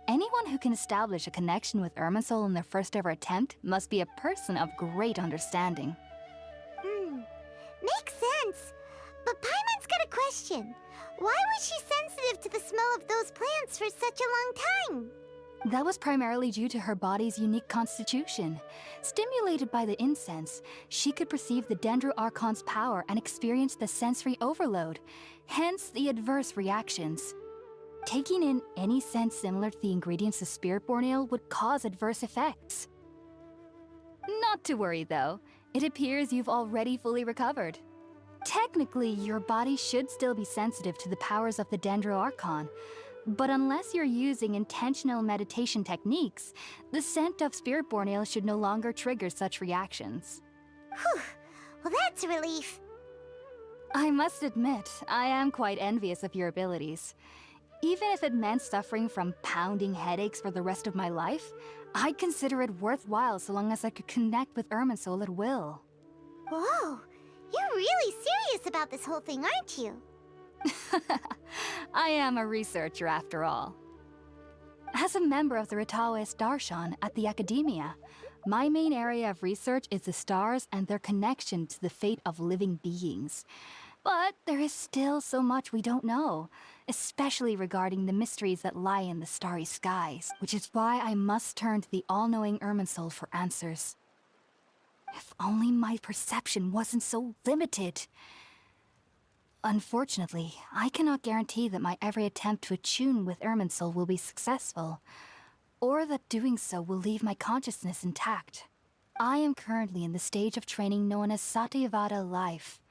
Anyone who can establish a connection with Irminsul in their first ever attempt must be a person of great understanding. Makes sense. But Paimon's got a question. Why was she sensitive to the smell of those plants for such a long time? That was primarily due to her body's unique constitution. Stimulated by the incense, she could perceive the Dendro Archon's power and experience the sensory overload, hence the adverse reactions. Taking in any scent similar to the ingredients of Spiritborn Ale would cause adverse effects. Not to worry though, it appears you've already fully recovered. Technically, your body should still be sensitive to the powers of the Dendro Archon, but unless you're using intentional meditation techniques, the scent of Spiritborn Ale should no longer trigger such reactions. Whew. Well, that's a relief. I must admit, I am quite envious of your abilities. Even if it meant suffering from pounding headaches for the rest of my life, I'd consider it worthwhile so long as I could connect with Irminsul at will. Whoa, you're really serious about this whole thing, aren't you? I am a researcher after all. As a member of the Ritaoist Darshan at the Academia, my main area of research is the stars and their connection to the fate of living beings. But there is still so much we don't know, especially regarding the mysteries that lie in the starry skies, which is why I must turn to the all-knowing Irminsul for answers. If only my perception wasn't so limited. Unfortunately, I cannot guarantee that my every attempt to attune with Irminsul will be successful, or that doing so will leave my consciousness intact. I am currently in the stage of training known as Satyavada life.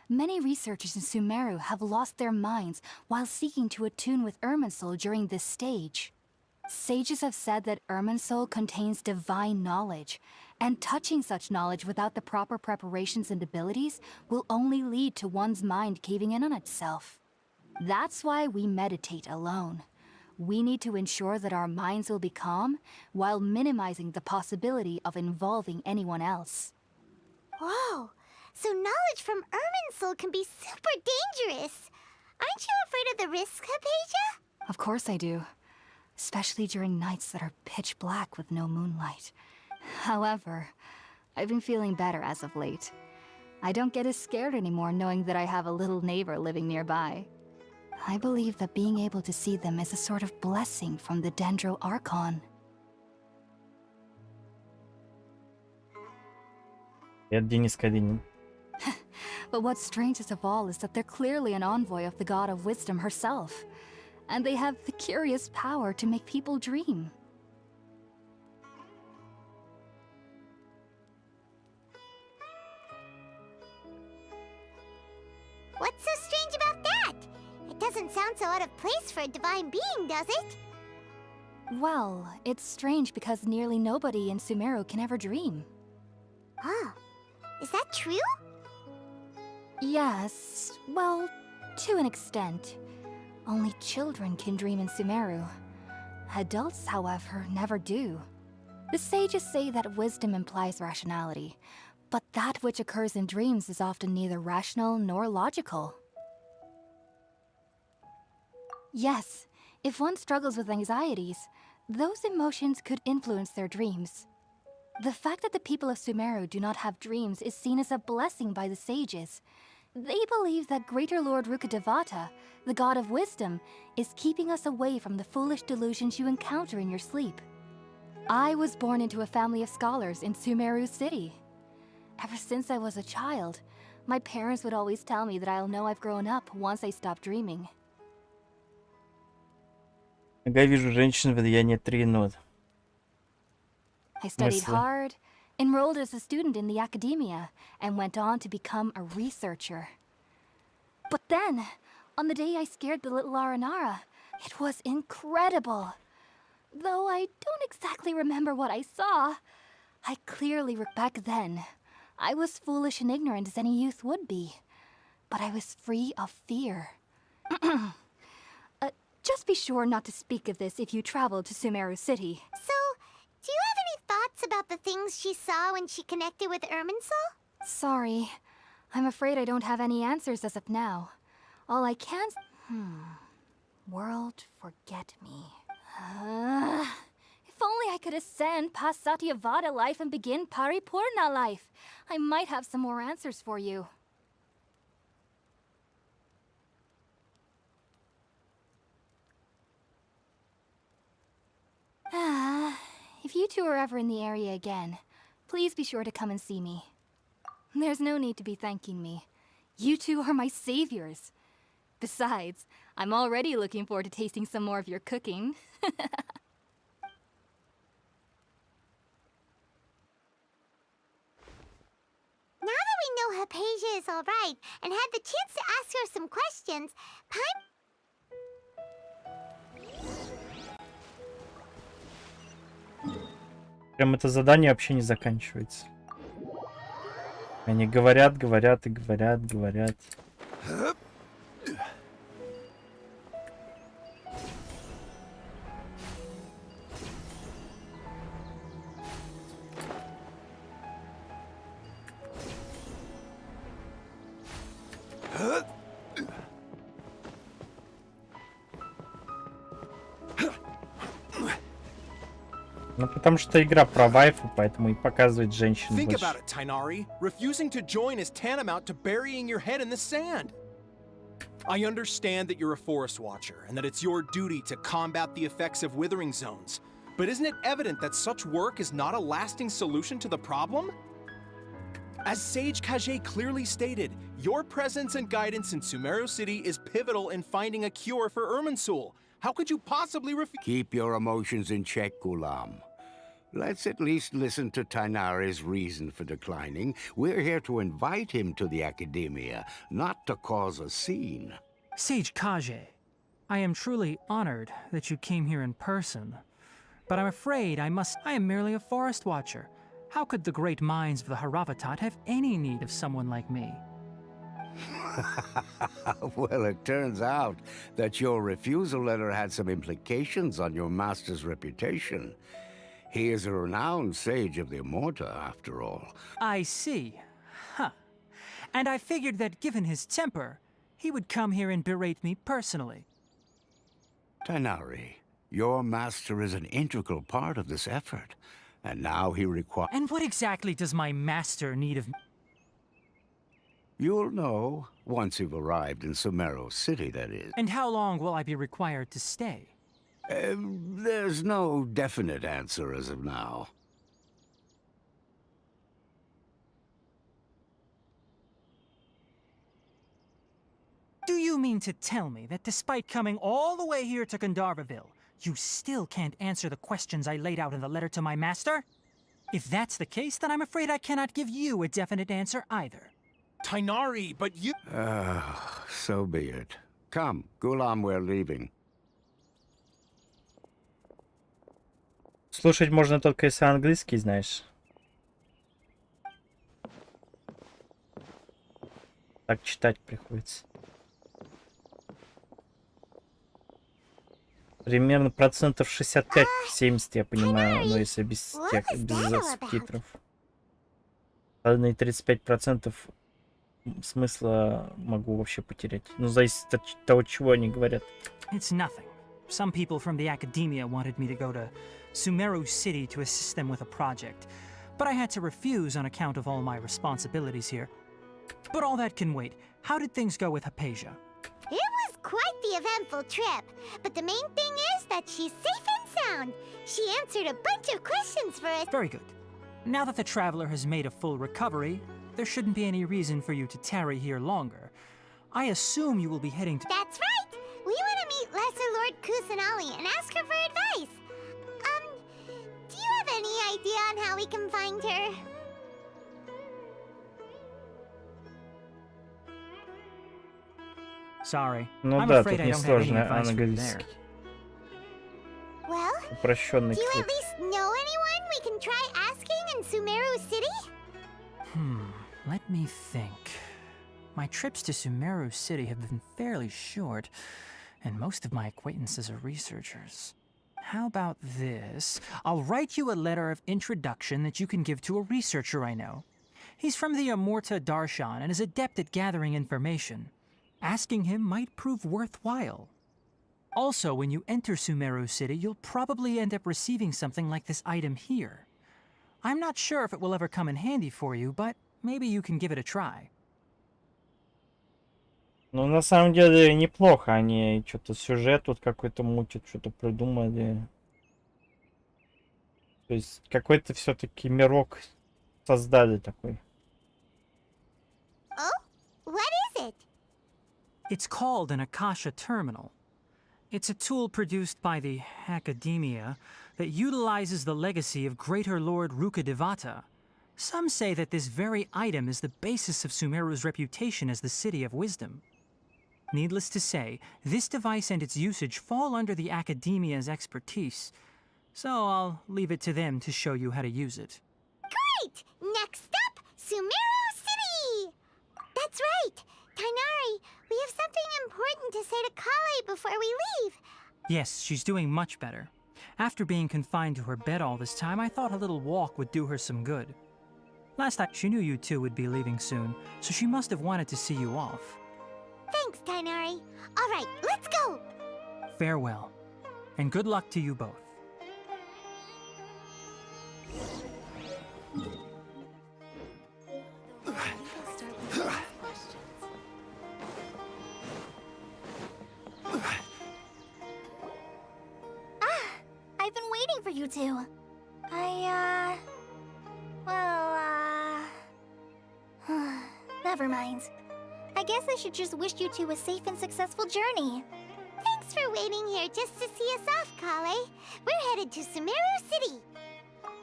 Many researchers in Sumero have lost their minds while seeking to attune with Irminsul during this stage. Sages have said that Irminsul contains divine knowledge, and touching such knowledge without the proper preparations and abilities will only lead to one's mind caving in on itself. That's why we meditate alone. We need to ensure that our minds will be calm while minimizing the possibility of involving anyone else. Whoa, so knowledge from Irminsul can be super dangerous. Aren't you afraid of the risks, Hypatia? Of course I do. Especially during nights that are pitch black with no moonlight. However, I've been feeling better as of late. I don't get as scared anymore knowing that I have a little neighbor living nearby. I believe that being able to see them is a sort of blessing from the Dendro Archon. Денис Калинин. But what's strangest of all is that they're clearly an envoy of the God of Wisdom herself. And they have the curious power to make people dream. What's so strange about that? It doesn't sound so out of place for a divine being, does it? Well, it's strange because nearly nobody in Sumero can ever dream. Huh. Is that true? Yes, well, to an extent. Only children can dream in Sumero. Adults, however, never do. The sages say that wisdom implies rationality, but that which occurs in dreams is often neither rational nor logical. Yes, if one struggles with anxieties, those emotions could influence their dreams. The fact that the people of Sumero do not have dreams is seen as a blessing by the sages. They believe that Greater Lord Rukkhadevata, the god of wisdom, is keeping us away from the foolish delusions you encounter in your sleep. I was born into a family of scholars in Sumeru City. Ever since I was a child, my parents would always tell me that I'll know I've grown up once I stop dreaming. Я вижу женщин влияние 3 нот. I studied Мысли. hard, enrolled as a student in the academia, and went on to become a researcher. But then, on the day I scared the little Aranara, it was incredible. Though I don't exactly remember what I saw, I clearly back then. I was foolish and ignorant as any youth would be, but I was free of fear. Just be sure not to speak of this if you travel to Sumeru City. So, do you have any thoughts about the things she saw when she connected with Irminsul? Sorry. I'm afraid I don't have any answers as of now. All I can... World forget me. If only I could ascend past Satyavada life and begin Paripurna life. I might have some more answers for you. If you two are ever in the area again, please be sure to come and see me. There's no need to be thanking me. You two are my saviors. Besides, I'm already looking forward to tasting some more of your cooking. Now that we know Hypatia is alright and had the chance to ask her some questions, Прям это задание вообще не заканчивается. Они говорят, говорят и говорят, говорят. Ну, потому что игра про вайфу, поэтому и показывает женщин Think больше. about it, Tainari. Refusing to join is tantamount to burying your head in the sand. I understand that you're a forest watcher and that it's your duty to combat the effects of withering zones. But isn't it evident that such work is not a lasting solution to the problem? As Sage Kage clearly stated, your presence and guidance in Sumero City is pivotal in finding a cure for Irminsul. How could you possibly refuse? Keep your emotions in check, Gulam. Let's at least listen to Tainari's reason for declining. We're here to invite him to the Academia, not to cause a scene. Sage Kage, I am truly honored that you came here in person. But I'm afraid I am merely a forest watcher. How could the great minds of the Haravatat have any need of someone like me? Well, it turns out that your refusal letter had some implications on your master's reputation. He is a renowned sage of the Immorta, after all. I see. Huh. And I figured that given his temper, he would come here and berate me personally. Tainari, your master is an integral part of this effort, and now he requires... And what exactly does my master need of me? You'll know once you've arrived in Sumero City, that is. And how long will I be required to stay? There's no definite answer as of now. Do you mean to tell me that despite coming all the way here to Gandharvaville, you still can't answer the questions I laid out in the letter to my master? If that's the case, then I'm afraid I cannot give you a definite answer either. Tainari, but you... So be it. Come, Gulam, we're leaving. Слушать можно только если английский знаешь. Так читать приходится. Примерно процентов 65-70, я понимаю, но если без субтитров. Остальные 35% смысла могу вообще потерять. Ну, зависит от того, чего они говорят. It's nothing. Some people from the Academia wanted me to go to Sumero City to assist them with a project, but I had to refuse on account of all my responsibilities here. But all that can wait. How did things go with Hypatia? it was quite the eventful trip. But the main thing is that she's safe and sound. She answered a bunch of questions for us. Very good. Now that the traveler has made a full recovery, there shouldn't be any reason for you to tarry here longer. I assume you will be heading to... That's right! We want to meet Lesser Lord Kusanali and ask her for advice. Do you have any idea on how we can find her? Sorry. Ну I'm да, afraid тут I don't have any несложный advice for you there. английский. Well, Упрощенный do you тип. at least know anyone we can try asking in Sumero City? Let me think. My trips to Sumero City have been fairly short, and most of my acquaintances are researchers. How about this? I'll write you a letter of introduction that you can give to a researcher I know. He's from the Immorta Darshan and is adept at gathering information. Asking him might prove worthwhile. Also, when you enter Sumeru City, you'll probably end up receiving something like this item here. I'm not sure if it will ever come in handy for you, but maybe you can give it a try. Ну, на самом деле, неплохо. Они что-то сюжет тут какой-то мутят, что-то придумали. То есть, какой-то все-таки мирок создали такой. Oh, what is it? It's called an Akasha Terminal. It's a tool produced by the Academia that utilizes the legacy of Greater Lord Rukkhadevata. Some say that this very item is the basis of Sumeru's reputation as the City of Wisdom. Needless to say, this device and its usage fall under the Academia's expertise, so I'll leave it to them to show you how to use it. Great! Next up, Sumeru City! That's right! Tainari, we have something important to say to Kale before we leave. Yes, she's doing much better. After being confined to her bed all this time, I thought a little walk would do her some good. Last time, she knew you two would be leaving soon, so she must have wanted to see you off. Thanks, Tainari. All right, let's go! Farewell, and good luck to you both. I've been waiting for you two. Never mind. I guess I should just wish you two a safe and successful journey. Thanks for waiting here just to see us off, Kale. We're headed to Sumeru City.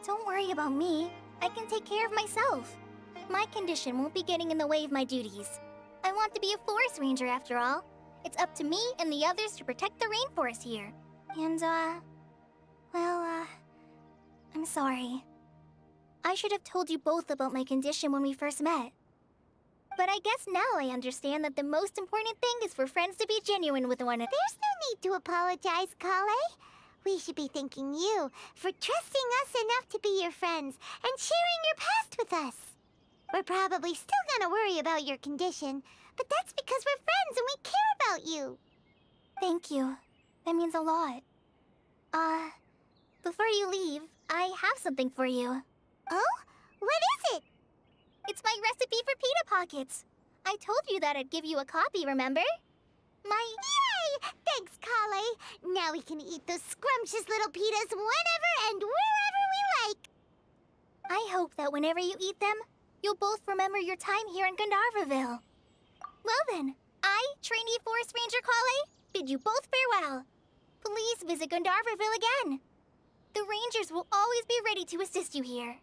Don't worry about me. I can take care of myself. My condition won't be getting in the way of my duties. I want to be a forest ranger after all. It's up to me and the others to protect the rainforest here. And, I'm sorry. I should have told you both about my condition when we first met. But I guess now I understand that the most important thing is for friends to be genuine with one another. There's no need to apologize, Kale. We should be thanking you for trusting us enough to be your friends and sharing your past with us. We're probably still gonna worry about your condition, but that's because we're friends and we care about you. Thank you. That means a lot. Before you leave, I have something for you. Oh? What is it? It's my recipe for pita pockets. I told you that I'd give you a copy, remember? Yay! Thanks, Kale. Now we can eat those scrumptious little pitas whenever and wherever we like. I hope that whenever you eat them, you'll both remember your time here in Gandharvaville. Well then, I, trainee Forest Ranger Kale, bid you both farewell. Please visit Gandharvaville again. The Rangers will always be ready to assist you here.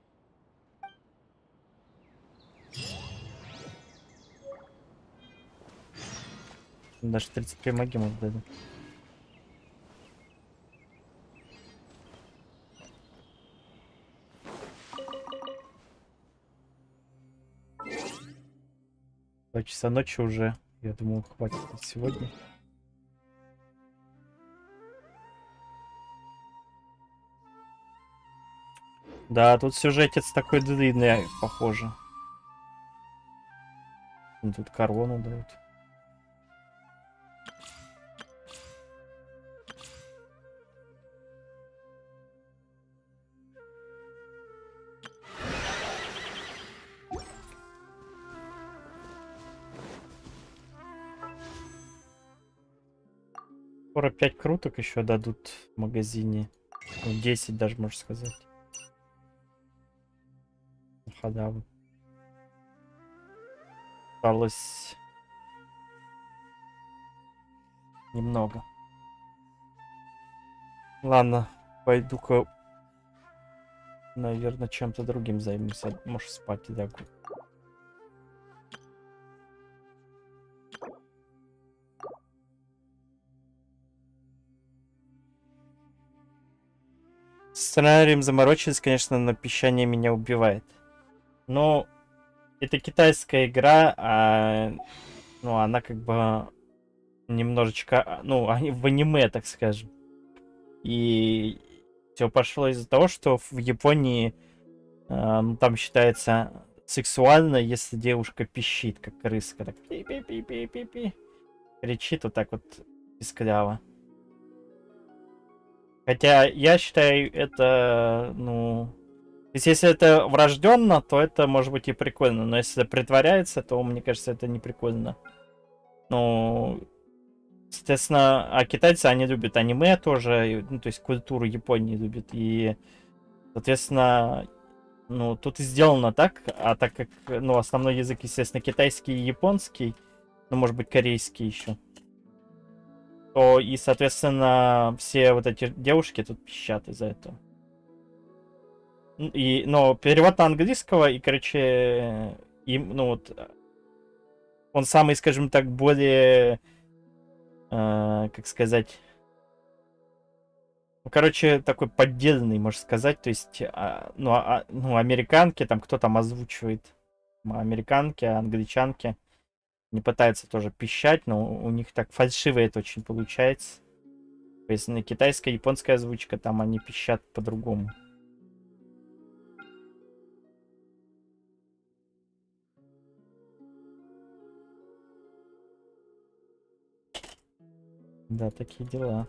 Даже 33 магии может дать. Два часа ночи уже. Я думаю, хватит на сегодня. Да, тут сюжетец такой длинный, похоже. Тут корону дают. Скоро 5 круток еще дадут в магазине. Ну, 10 даже, можно сказать. На халяву. Осталось немного. Ладно, пойду-ка, наверное, чем-то другим займусь. Может, спать лягу. Сценарием заморочились, конечно, но пищание меня убивает. Но это китайская игра, ну, она как бы немножечко, ну, в аниме, так скажем. И все пошло из-за того, что в Японии там считается сексуально, если девушка пищит, как крыска, так пи-пи-пи-пи-пи-пи. Кричит вот так вот пискляво. Хотя я считаю это, ну... То есть если это врожденно, то это может быть и прикольно. Но если притворяется, то мне кажется, это не прикольно. Ну... Соответственно, а китайцы, они любят аниме тоже, ну, то есть культуру Японии любят. И, соответственно, ну, тут и сделано так, а так как, ну, основной язык, естественно, китайский и японский, ну, может быть, корейский еще, то и, соответственно, все вот эти девушки тут пищат из-за этого. И, но перевод на английского, и, короче, им, ну, вот, он самый, скажем так, более... как сказать, ну, короче, такой поддельный, можно сказать, то есть, ну, американки, там, кто там озвучивает, американки, англичанки, не пытаются тоже пищать, но у них так фальшиво это очень получается, то есть, на китайская, японская озвучка, там они пищат по-другому. Да, такие дела.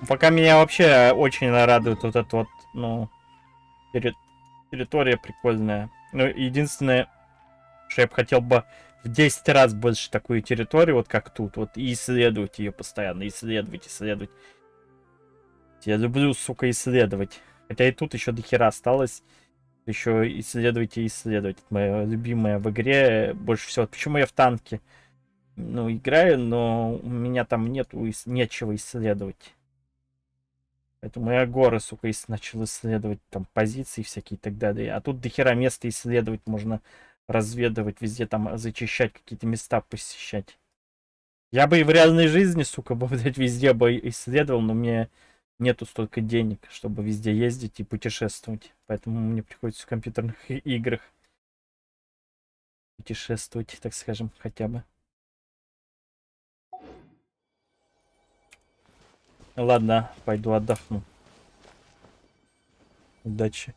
Пока меня вообще очень радует вот эта вот, ну, территория прикольная. Ну, единственное, что я бы хотел бы в 10 раз больше такую территорию, вот как тут, вот, и исследовать ее постоянно, исследовать. Я люблю, сука, исследовать. Хотя и тут еще до хера осталось. Еще исследовать и исследовать. Это моя любимая в игре больше всего. Почему я в танке, ну, играю, но у меня там нечего исследовать. Поэтому я горы, сука, начал исследовать, там, позиции всякие и так далее. А тут до хера места исследовать, можно разведывать везде, там, зачищать какие-то места, посещать. Я бы и в реальной жизни, сука, бы, блядь, везде бы исследовал, но мне нету столько денег, чтобы везде ездить и путешествовать. Поэтому мне приходится в компьютерных играх путешествовать, так скажем, хотя бы. Ладно, пойду отдохну. Удачи.